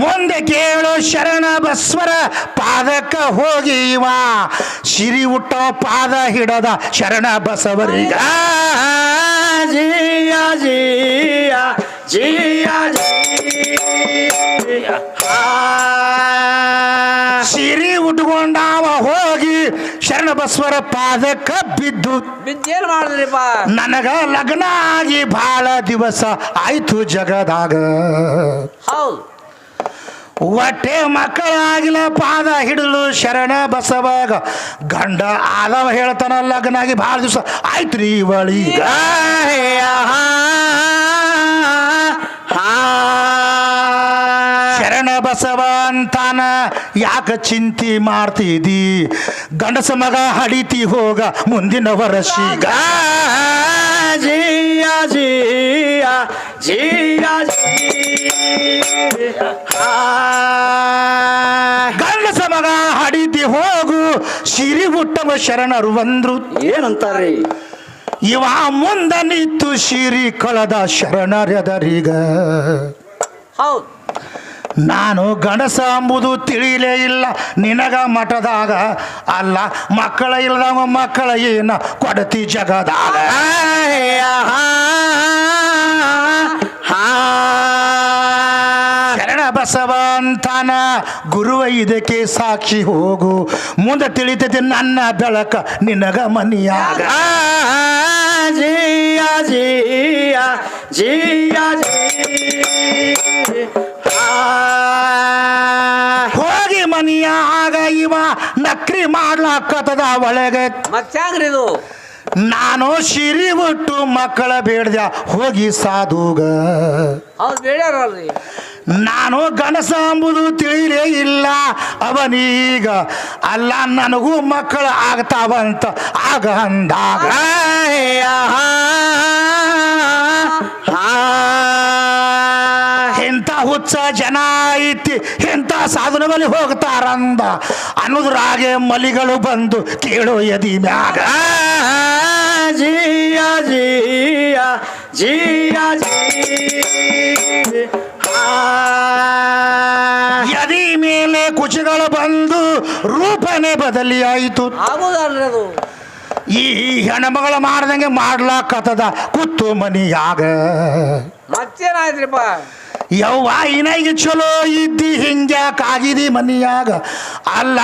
ಮುಂದೆ ಕೇಳು ಶರಣ ಬಸವರ ಪಾದಕ್ಕ ಹೋಗಿ ಇವ ಸಿರಿ ಹುಟ್ಟ ಪಾದ ಹಿಡದ ಶರಣ ಬಸವರಿಗ. ಜಿಯ ಜಿಯ ಜಿಯ ಸಿರಿ ಉಟ್ಕೊಂಡಾವ ಹೋಗಿ ಶರಣ ಬಸವರ ಪಾದಕ್ಕ ಬಿದ್ದು. ಬಿದ್ದೇನ್ ಮಾಡಿದ್ರಿಪ್ಪ? ನನಗ ಲಗ್ನ ಆಗಿ ಬಹಳ ದಿವಸ ಆಯ್ತು ಜಗದಾಗ, ಹೌದು. ಒಟ್ಟೆ ಮಕ್ಕಳಾಗಿಲ್ಲ ಪಾದ ಹಿಡಲು ಶರಣ ಬಸವಾಗ. ಗಂಡ ಆದವ ಹೇಳ್ತಾನ ಲಗ್ನ ಆಗಿ ಬಹಳ ದಿವಸ ಆಯ್ತು ರೀ ಇವಳೀಗ. ಶರಣ ಬಸವ ಅಂತಾನ ಯಾಕ ಚಿಂತೆ ಮಾಡ್ತಿದಿ, ಗಂಡಸ ಮಗ ಹಡಿತಿ ಹೋಗ ಮುಂದಿನ ವರ್ಷೀಗ. ಜಿಯ ಜಿಯ ಜಿಯ ಗಂಡಸ ಮಗ ಹಡಿತಿ ಹೋಗು ಸಿರಿ ಹುಟ್ಟವ ಶರಣರು ಬಂದ್ರು. ಏನಂತಾರ್ರಿ? ಇವ ಮುಂದ ನಿಂತು ಸಿರಿ ಕಳದ ಶರಣರೆದರೀಗ. ಹೌದು. ನಾನು ಗಂಡಸ ಅಂಬುದು ತಿಳಿಲೇ ಇಲ್ಲ ನಿನಗ ಮಠದಾಗ, ಅಲ್ಲ ಮಕ್ಕಳ ಇಲ್ಲದವ ಮಕ್ಕಳ ಏನ ಕೊಡತಿ ಜಗದಾಗ. ಶರಣ ಬಸವ ಅಂತಾನ ಗುರುವ ಇದಕ್ಕೆ ಸಾಕ್ಷಿ ಹೋಗು, ಮುಂದೆ ತಿಳಿತದೆ ನನ್ನ ಬೆಳಕ ನಿನಗ ಮನಿಯಾಗ. ಜಿಯ ಜಿಯ ಜಿಯ ಹೋಗಿ ಮನಿಯಾಗ ಇವ ನಕ್ರಿ ಮಾಡ್ಲಾಕತ್ತದ ಒಳಗೆ. ಮತ್ತ್ಯಾಂಗ್ರಿ ಇದು? ನಾನು ಸಿರಿ ಬಿಟ್ಟು ಮಕ್ಕಳ ಬೇಡ್ದ ಹೋಗಿ ಸಾಧುಗ. ಹೌದು, ಬೇಡ್ಯಾರಲ್ರಿ. ನಾನು ಗಣಸ ಅಂಬುದು ತಿಳಿಲೇ ಇಲ್ಲ ಅವನೀಗ, ಅಲ್ಲ ನನಗೂ ಮಕ್ಕಳು ಆಗ್ತಾವಂತ ಆಗ ಅಂದಾಗ. ಎಂಥ ಹುಚ್ಚ ಜನ ಐತಿ, ಎಂಥ ಸಾಧನ ಬಳಿ ಹೋಗ್ತಾರಂದ ಅನ್ನೋದ್ರಾಗೆ ಮಲಿಗಳು ಬಂದು ಕೇಳೋ ಎದಿ ಮ್ಯಾಗ. ಜಿಯ ಜಿಯ ಜಿಯ ಎದಿ ಮೇಲೆ ಕುಚಿಗಳು ಬಂದು ರೂಪನೇ ಬದಲಿ ಆಯಿತು. ಆಗೋದಲ್ರಿ ಅದು. ಈ ಹೆಣ್ಮಗಳ ಮಾಡ್ದಂಗೆ ಮಾಡ್ಲಾಕತ್ತದ ಕೂತು ಮನಿಯಾಗ. ಮತ್ತೇನಾಯ್ತ್ರಿಪ್ಪ? ಯವ್ವ ಇನಾಗಿ ಚಲೋ ಇದ್ದಿ ಹಿಂಗ್ಯಾಕಾಗಿದಿ ಮನಿಯಾಗ, ಅಲ್ಲ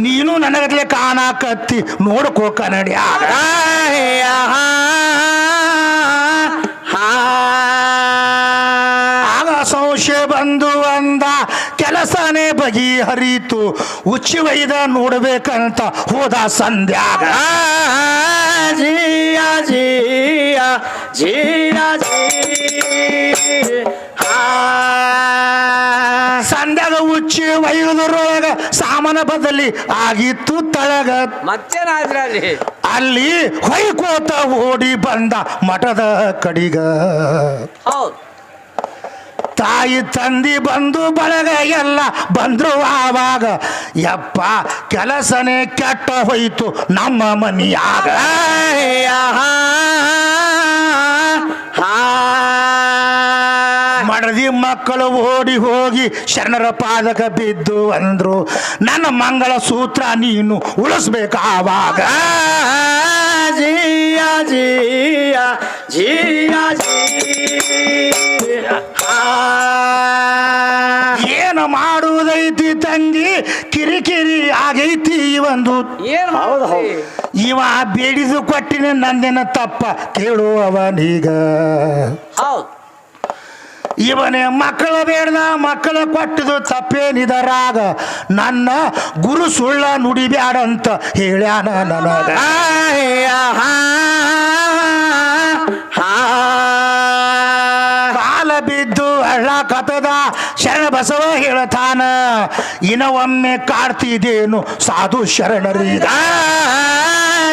ನೀನು ನನಗತ್ಲೆ ಕಾಣಕತ್ತಿ ನೋಡ್ಕೋ ಕನ್ನಡಿಯಾಗ. ಸಂತೋಷ ಬಂದು ಅಂದ ಕೆಲಸನೇ ಬಗೆಹರಿತು ಉಚ್ಚಿ ವೈದ ನೋಡ್ಬೇಕಂತ ಹೋದ ಸಂಧ್ಯಾಗ ಜಿಯ ಜಿಯ ಜಿಯ ಸಂಧ್ಯಾಗ ಉಚ್ಚಿ ವೈದ್ಯರೊಳಗ ಸಾಮಾನ ಬದಲಿ ಆಗಿತ್ತು ತಳಗ ಮತ್ತೇನಾಯ್ತ್ರಿ ಅಲ್ಲಿ ಅಲ್ಲಿ ಹೊಯ್ಕೋತ ಓಡಿ ಬಂದ ಮಠದ ಕಡಿಗ ಹೌದು ತಾಯಿ ತಂದಿ ಬಂದು ಬಳಗ ಎಲ್ಲ ಬಂದ್ರು ಆವಾಗ ಯಪ್ಪ ಕೆಲಸನೇ ಕೆಟ್ಟ ಹೋಯ್ತು ನಮ್ಮ ಮನಿಯಾಗ ಮಡದಿ ಮಕ್ಕಳು ಓಡಿ ಹೋಗಿ ಶರಣರ ಪಾದಕ ಬಿದ್ದು ಅಂದ್ರು ನನ್ನ ಮಂಗಳ ಸೂತ್ರ ನೀನು ಉಳಿಸ್ಬೇಕಾವಾಗ ಜಿಯ ಜಿಯ ಜಿಯ ಏನು ಮಾಡುವುದೈತಿ ತಂಗಿ ಕಿರಿಕಿರಿ ಆಗೈತಿ ಒಂದು ಏನ್ ಹೌದು, ಹೌದು. ಇವ ಬೇಡಿದು ಕೊಟ್ಟಿನ ನಂದೇನ ತಪ್ಪ ಕೇಳುವವನೀಗ ಹೌದು ಇವನೇ ಮಕ್ಕಳ ಬೇಡ್ದ ಮಕ್ಕಳ ಕೊಟ್ಟಿದ್ದು ತಪ್ಪೇನಿದರಾಗ ನನ್ನ ಗುರು ಸುಳ್ಳ ನುಡಿಬ್ಯಾಡಂತ ಹೇಳ್ಯಾನ ನನಗ ಕಾಲ ಬಿದ್ದು ಹಳ್ಳ ಕತದ ಶರಣ ಬಸವ ಹೇಳ್ತಾನ ಇನ್ನ ಒಮ್ಮೆ ಕಾಡ್ತಿದ್ದೇನು ಸಾಧು ಶರಣರೀಗ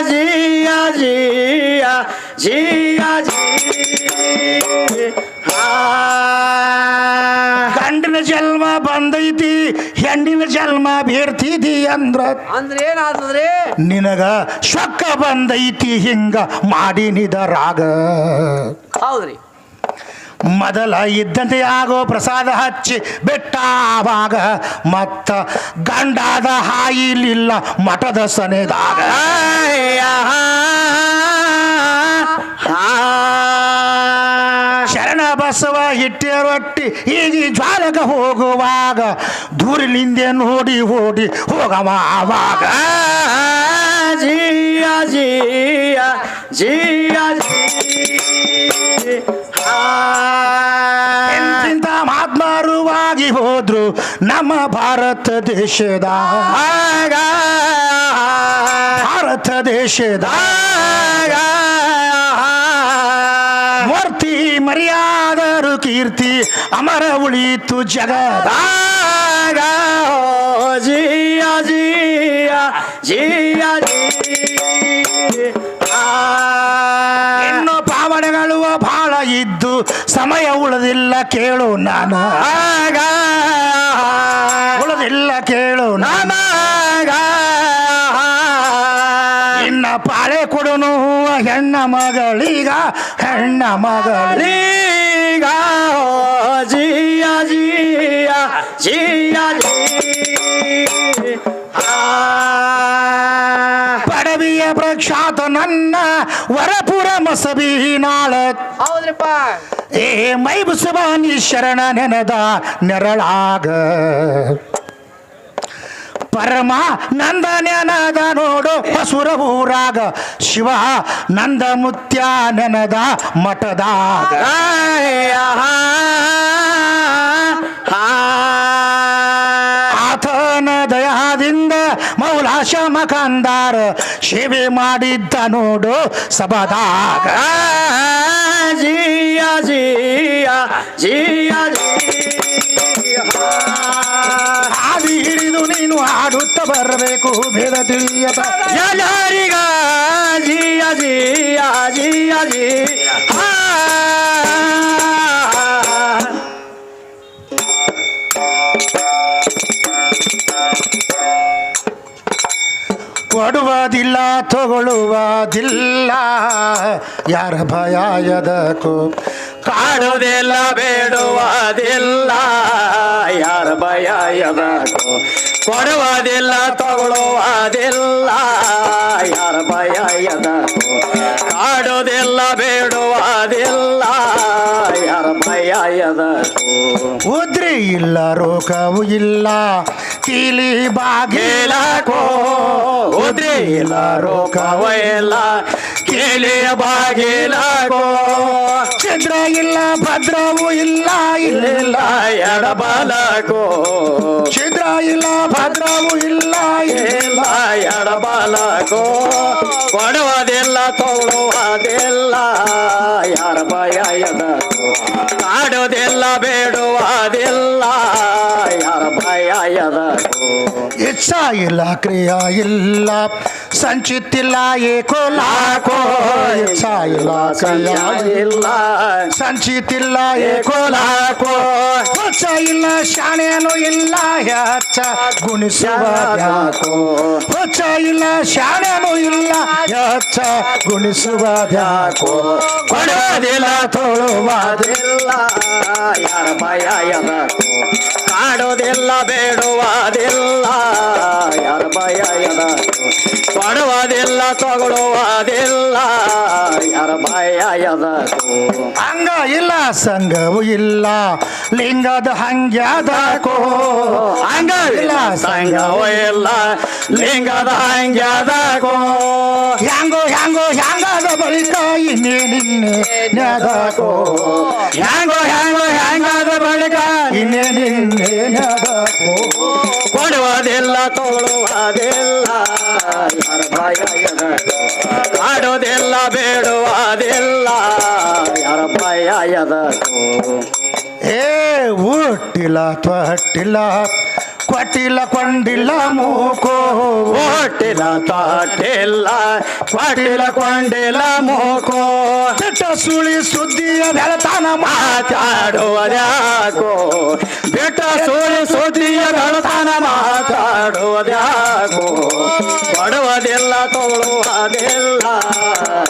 ಜಿಯ ಜಿಯ ಜಿಯ ಗಂಡಿನ ಜನ್ಮ ಬಂದೈತಿ ಹೆಣ್ಣಿನ ಜನ್ಮ ಬೇಡ್ತಿದಿ ಅಂದ್ರ ಅಂದ್ರೆ ಏನಾದ್ರಿ ನಿನಗ ಶೊಕ್ಕ ಬಂದೈತಿ ಹಿಂಗ ಮಾಡಿನಿದರಾಗ ಹೌದ್ರಿ ಮೊದಲ ಇದ್ದಂತೆ ಆಗೋ ಪ್ರಸಾದ ಹಚ್ಚಿ ಬಿಟ್ಟ ಆವಾಗ ಮತ್ತ ಗಂಡಾದ ಹಾಯಿಲಿಲ್ಲ ಮಠದ ಸನೆದಾಗ ಶರಣ ಬಸವ ಹಿಟ್ಟಿಯ ರೊಟ್ಟಿ ಈಗ ಜ್ವಾಲಕ ಹೋಗುವಾಗ ದೂರಿನಿಂದೆ ನೋಡಿ ಓಡಿ ಹೋಗವ ಆವಾಗ ಜಿಯ ಜಿಯ ಜಿಯ ಎಂತಿಂತ ಮಹಾತ್ಮರುವಾಗಿ ಹೋದ್ರು ನಮ್ಮ ಭಾರತ ದೇಶದ ಭಾರತ ದೇಶದ ಮೂರ್ತಿ ಮರ್ಯಾದರು ಕೀರ್ತಿ ಅಮರ ಉಳಿತು ಜಗದಾಗ ಜಿಯ ಜಿಯ ಜಿಯ ಇನ್ನು ಪಾವನೆಗಳು ಬಹಳ ಇದ್ದು ಸಮಯ ಉಳಿದಿಲ್ಲ ಕೇಳು ನಾನು ಉಳಿದಿಲ್ಲ ಕೇಳು ನಾನು ಇನ್ನ ಪಾಳೆ ಕೊಡುನು ಹೆಣ್ಣ ಮಗಳೀಗ ಹೆಣ್ಣ ಮಗಳೀಗ ಜಿಯ ಜಿಯ ಜಿಯ ಪಡವಿಯ ಪ್ರಖ್ಯಾತ ನನ್ನ ವರಪುರ ಮಸಬೀನಾಳ ಹೌದ್ರಿಪ್ಪ ಏ ಮೈ ಬಸವಾನಿ ಶರಣ ನೆನದ ನೆರಳಾಗ ಪರಮ ನಂದ ನೆನದ ನೋಡು ಹಸುರ ಊರಾಗ ಶಿವ ನಂದ ಮುತ್ಯ ನೆನದ ಮಠದಾಗ ಆತನ ದಯಾದಿಂದ ಮೌಲಾಶ ಮಕಂದಾರ ಸೇವೆ ಮಾಡಿದ್ದ ನೋಡು ಸಬದಾಗ ಜಿಯ ಜಿಯ ಜಿಯ ಹಾದಿ ಹಿಡಿದು ನೀನು ಹಾಡುತ್ತ ಬರಬೇಕು ಭೇದ ತಿಳಿಯದ ಯಾರಿಗ ಜಿಯ ಜಿಯ ಜಿಯ ಜಿ ಕೊಡುವುದಿಲ್ಲ ತಗೊಳ್ಳುವುದಿಲ್ಲ ಯಾರ ಭಯ ಎದಕ್ಕೂ ಕಾಡುವುದಿಲ್ಲ ಬೇಡುವುದಿಲ್ಲ ಯಾರ ಭಯ ಎದಕ್ಕೂ ಕೊಡುವುದಿಲ್ಲ ತಗೊಳ್ಳುವುದಿಲ್ಲ ಯಾರ ಭಯ ಎದಕ್ಕೂ ಕಾಡುವುದಿಲ್ಲ ಬೇಡುವುದಿಲ್ಲ ಯಾರ ಭಯ ಭಯದಕ್ಕೋ ಉದ್ರಿ ಇಲ್ಲ ರೋಗವು ಇಲ್ಲ ಕೀಲಿ ಬಾಗಿಲಕೋ ಉದ್ರಿ ಇಲ್ಲ ರೋಗವ ಇಲ್ಲ ಕೇಳಿಯ ಬಾಗಿಲಕೋ ಛಿದ್ರ ಇಲ್ಲ ಭದ್ರವು ಇಲ್ಲ ಇಲ್ಲ ಎಡಬಲಕೋ ಛಿದ್ರ ಇಲ್ಲ ಭದ್ರವು ಇಲ್ಲ ಇಲ್ಲ ಎಡಬಲಕೋ ಕೊಡುವುದಿಲ್ಲ ತಗೊಳ್ಳುವುದಿಲ್ಲ ಯಾರ ಭಯದಕ್ಕೋ ಕಾಡುವುದಿಲ್ಲ ಬೇಡುವುದಿಲ್ಲ ಯಾರ ಭಯದಕ್ಕೋ ಇಚ್ಛಾ ಇಲ್ಲ ಕ್ರಿಯಾ ಇಲ್ಲ ಸಂಚಿತ್ತಿಲ್ಲ ಏಕೋ ಲಾಕೋ ಇಚ್ಛಾ ಇಲ್ಲ ಕ್ರಿಯಾ ಇಲ್ಲ ಸಂಚಿತ್ತಿಲ್ಲ ಏಕೋ ಲಾಕೋ ಹೊಚ್ಚ ಇಲ್ಲ ಶಾಣೆನೂ ಇಲ್ಲ ಹೆಚ್ಚ ಗುಣಿಸುವ ದ್ಯಾಕೋ ಹೊಚ್ಚ ಇಲ್ಲ ಶಾಣೆನೂ ಇಲ್ಲ ಹೆಚ್ಚ ಗುಣಿಸುವ ದ್ಯಾಕೋ ಕೊಡುವುದಿಲ್ಲ ತೊಳುವುದಿಲ್ಲ ಯಾರ ಭಯದಕ್ಕೋ ಕಾಡುವುದಿಲ್ಲ ಬೇಡುವುದಿಲ್ಲ ಯಾರ ಭಯದಕ್ಕೋ ಕೊಡುವುದಿಲ್ಲ ತಗೊಳ್ಳುವುದಿಲ್ಲ ಯಾರ ಭಯದಕ್ಕೋ ಅಂಗ ಇಲ್ಲ ಸಂಘವು ಇಲ್ಲ ಲಿಂಗದ ಹಂಗ್ಯಾದಕೋ ಹಂಗ ಇಲ್ಲ ಸಂಘವೂ ಇಲ್ಲ ಲಿಂಗದ ಹಂಗ್ಯದಕೋ ಹ್ಯಾಂಗೋ ಹ್ಯಾಂಗೋ ಹ್ಯಾಂಗಾದ ಬಳಿಕ ಇನ್ನೇನಿನ್ನೆ ನ್ಯಾದಕೋ ಹ್ಯಾಂಗೋ ಹ್ಯಾಂಗೋ ಹ್ಯಾಂಗಾದ ಬಳಿಕ ಇನ್ನೇನಿನ್ನೆ ನ್ಯಾದಕೋ ಕೊಡುವುದಿಲ್ಲ ತಗೊಳ್ಳುವುದಿಲ್ಲ ಯಾರ ಭಯದಕ್ಕೋ ಕಾಡುವುದಿಲ್ಲ ಬೇಡುವುದಿಲ್ಲ ಯಾರ ಭಯದಕ್ಕೋ ಏ ಊಟಿಲ್ಲ ತೊಟ್ಟಿಲ್ಲ ಕೊಟ್ಟಿಲ್ಲ ಕೊಂಡಿಲ್ಲ ಮೂಕೋ ಓಟಿಲ್ಲ ತಾಟಿಲ್ಲ ಪಾಟಿಲ ಕೊಂಡಿಲ್ಲ ಮೂಕೋ ಬೆಟ್ಟ ಸುಳಿ ಸುದ್ದಿಯ ಬೆಳತಾನ ಮಾತಾಡುವುದ್ಯಾಕೋ ಬೆಟ್ಟ ಸುಳಿ ಸುದ್ದಿಯ ಬೆಳತಾನ ಮಾತಾಡುವುದ್ಯಾಕೋ ಕೊಡುವುದಿಲ್ಲ ತಗೊಳ್ಳುವುದಿಲ್ಲ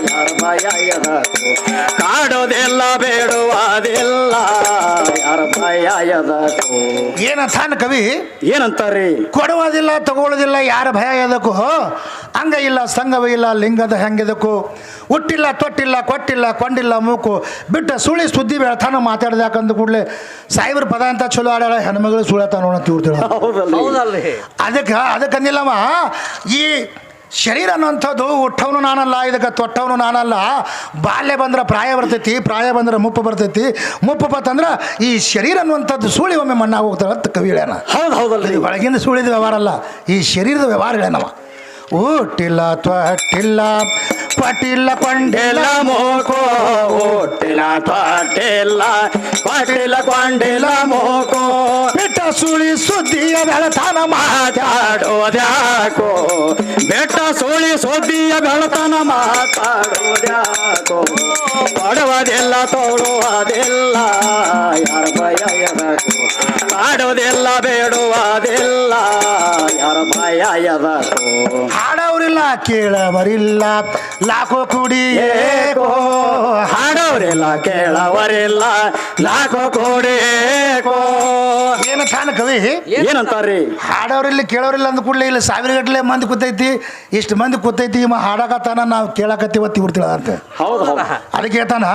ಯಾರ ಭಯದಕ್ಕೋ ಕಾಡುವುದಿಲ್ಲ ಬೇಡುವುದಿಲ್ಲ ಯಾರ ಭಯದಕ್ಕೋ ಏನಂತಾನ ಕವಿ ಏನಂತಾರ್ರಿ ಕೊಡುವುದಿಲ್ಲ ತಗೊಳ್ಳೋದಿಲ್ಲ ಯಾರ ಭಯ ಎದಕ್ಕೂ ಅಂಗ ಇಲ್ಲ ಸಂಘವೂ ಇಲ್ಲ ಲಿಂಗದ ಹೆಂಗೆದಕ್ಕೂ ಹುಟ್ಟಿಲ್ಲ ತೊಟ್ಟಿಲ್ಲ ಕೊಟ್ಟಿಲ್ಲ ಕೊಂಡಿಲ್ಲ ಮೂಕು ಬಿಟ್ಟ ಸುಳಿ ಸುದ್ದಿ ಬೆಳತಾನ ಮಾತಾಡ್ದೆ ಯಾಕಂದ ಕೂಡಲೇ ಸಾಯಿಬ್ರ ಪದ ಅಂತ ಚಲೋ ಆಡಾಳ ಹೆಣ್ಮಗಳು ಸುಳತಾನ ನೋಡ ತಿಳ್ತಿಳ ಹೌದಲ್ರಿ ಹೌದಲ್ರಿ ಅದಕ್ಕೆ ಅಂದಿಲ್ಲವ ಈ ಶರೀರ ಅನ್ನುವಂಥದ್ದು ಹುಟ್ಟವನು ನಾನಲ್ಲ ಇದಕ್ಕೆ ತೊಟ್ಟವನು ನಾನಲ್ಲ ಬಾಲ್ಯ ಬಂದ್ರೆ ಪ್ರಾಯ ಬರ್ತೈತಿ ಪ್ರಾಯ ಬಂದ್ರೆ ಮುಪ್ಪು ಬರ್ತೈತಿ ಮುಪ್ಪು ಬತ್ತಂದ್ರೆ ಈ ಶರೀರ ಅನ್ನುವಂಥದ್ದು ಸೂಳಿ ಒಮ್ಮೆ ಮಣ್ಣಾಗ ಹೋಗ್ತಾಳೆ ಅಂತ ಕವಿ ಹೇಳ್ಯಾನ ಹೌದಲ್ರಿ ಇದು ಒಳಗಿಂದ ಸುಳಿದ ವ್ಯವಹಾರ ಅಲ್ಲ ಈ ಶರೀರದ ವ್ಯವಹಾರ ಹೇಳ್ಯಾನವ ಊಟಿಲ್ಲ ತೊಟ್ಟಿಲ್ಲ ಕೊಟ್ಟಿಲ್ಲ ಕೊಂಡಿಲ್ಲ ಕೊಂಡಿಲ್ಲ ಮೂಕೋ ಓಟಿಲ್ಲ ತೊಟ್ಟಿಲ್ಲ ಪಾಟಿಲ ಕೊಂಡಿಲ್ಲ ಮೂಕೋ ಬಿಟ್ಟ ಸುಳಿ ಸುದ್ದಿಯ ಬೆಳತಾನ ಮಾತಾಡುವುದ್ಯಾಕೋ ಬೆಟ್ಟ ಸುಳಿ ಸುದ್ದಿಯ ಬೆಳತನ ಮಾತಾಡುವುದ್ಯಾಕೋ ಕೊಡುವುದಿಲ್ಲ ತೋಡುವುದಿಲ್ಲ ಯಾರ ಭಯದಕ್ಕೋ ಕಾಡುವುದಿಲ್ಲ ಬೇಡುವುದಿಲ್ಲ ಯಾರ ಭಯದಕ್ಕೋ ಹಾಡೋರಿಲ್ಲ ಕೇಳವರಿಲ್ಲ ಲಾಖೋ ಕುಡಿ ಏಕೋ ಹಾಡೋರಿಲ್ಲ ಕೇಳವರಿಲ್ಲ ಲಾಖೋ ಕೋಡೇಕೋ ಏನು ತಾನ ಕವಿ ಏನಂತಾರ್ರಿ ಹಾಡೋರಿಲ್ಲ ಕೇಳೋರಿಲ್ಲ ಅಂದ ಕೂಡಲೇ ಇಲ್ಲಿ ಸಾವಿರ ಗಟ್ಟಲೆ ಮಂದಿ ಕೂತೈತಿ ಇಷ್ಟು ಮಂದಿ ಕೂತೈತಿ ಇವ ಹಾಡಕತ್ತಾನ ನಾವು ಕೇಳಕತ್ತೀವ ತಿಳ್ತಿಳ ಅಂತ ಹೌದು ಹೌದು ಅದಕ್ಕೆ ಹೇಳ್ತಾನ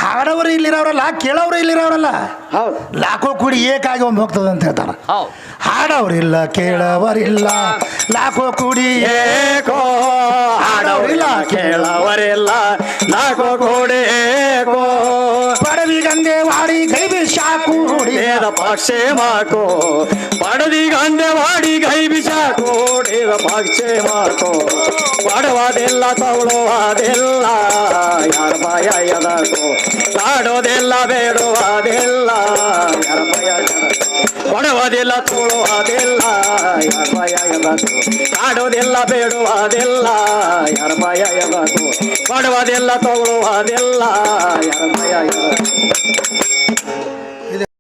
ಹಾಡೋರು ಇಲ್ಲಿರೋರಲ್ಲ ಕೇಳೋರು ಇಲ್ಲಿರೋರಲ್ಲ ಹೌದು ಲಾಖೋ ಕುಡಿ ಏಕಾಗಿ ಒಮ್ಮೆ ಹೋಗ್ತದೆ ಅಂತ ಹೇಳ್ತಾನ ಹೌದು ಹಾಡೋರಿಲ್ಲ ಕೇಳವರಿಲ್ಲ ಲಾಖೋ ಕುಡಿ ಏಕೋ ಹಾಡೋರಿಲ್ಲ ಕೇಳವರಿಲ್ಲ ಲಾಖೋ ಕೋಡೇಕೋ ಪಡವಿ ಗಂಗೆ ವಾಡಿ ಕೈ ಬಿಸಾಕೂಡಿ ವೇದ ಪಕ್ಷೆ ಮಾಕೋ ಪಡದಿ ಗಂದೆ ವಾಡಿ ಗೈ ಬಿಸಾಕೋ ವೇದ ಪಕ್ಷೆ ಮಾಕೋ ಪಡುವುದಿಲ್ಲ ತಗೊಳ್ಳುವುದಿಲ್ಲ ಯಾರ ಭಯದಕ್ಕೋ ಕಾಡೋದಿಲ್ಲ ಬೇಡುವುದಿಲ್ಲ ಯಾರ ಭಯದಕ್ಕೋ ಕೊಡುವುದಿಲ್ಲ ತಗೊಳ್ಳುವುದಿಲ್ಲ ಯಾರ ಭಯದಕ್ಕೋ ಕಾಡೋದಿಲ್ಲ ಬೇಡುವುದಿಲ್ಲ ಯಾರ ಭಯದಕ್ಕೋ ಕೊಡುವುದಿಲ್ಲ ತಗೊಳ್ಳುವುದಿಲ್ಲ ಯಾರ ಭಯದಕ್ಕೋ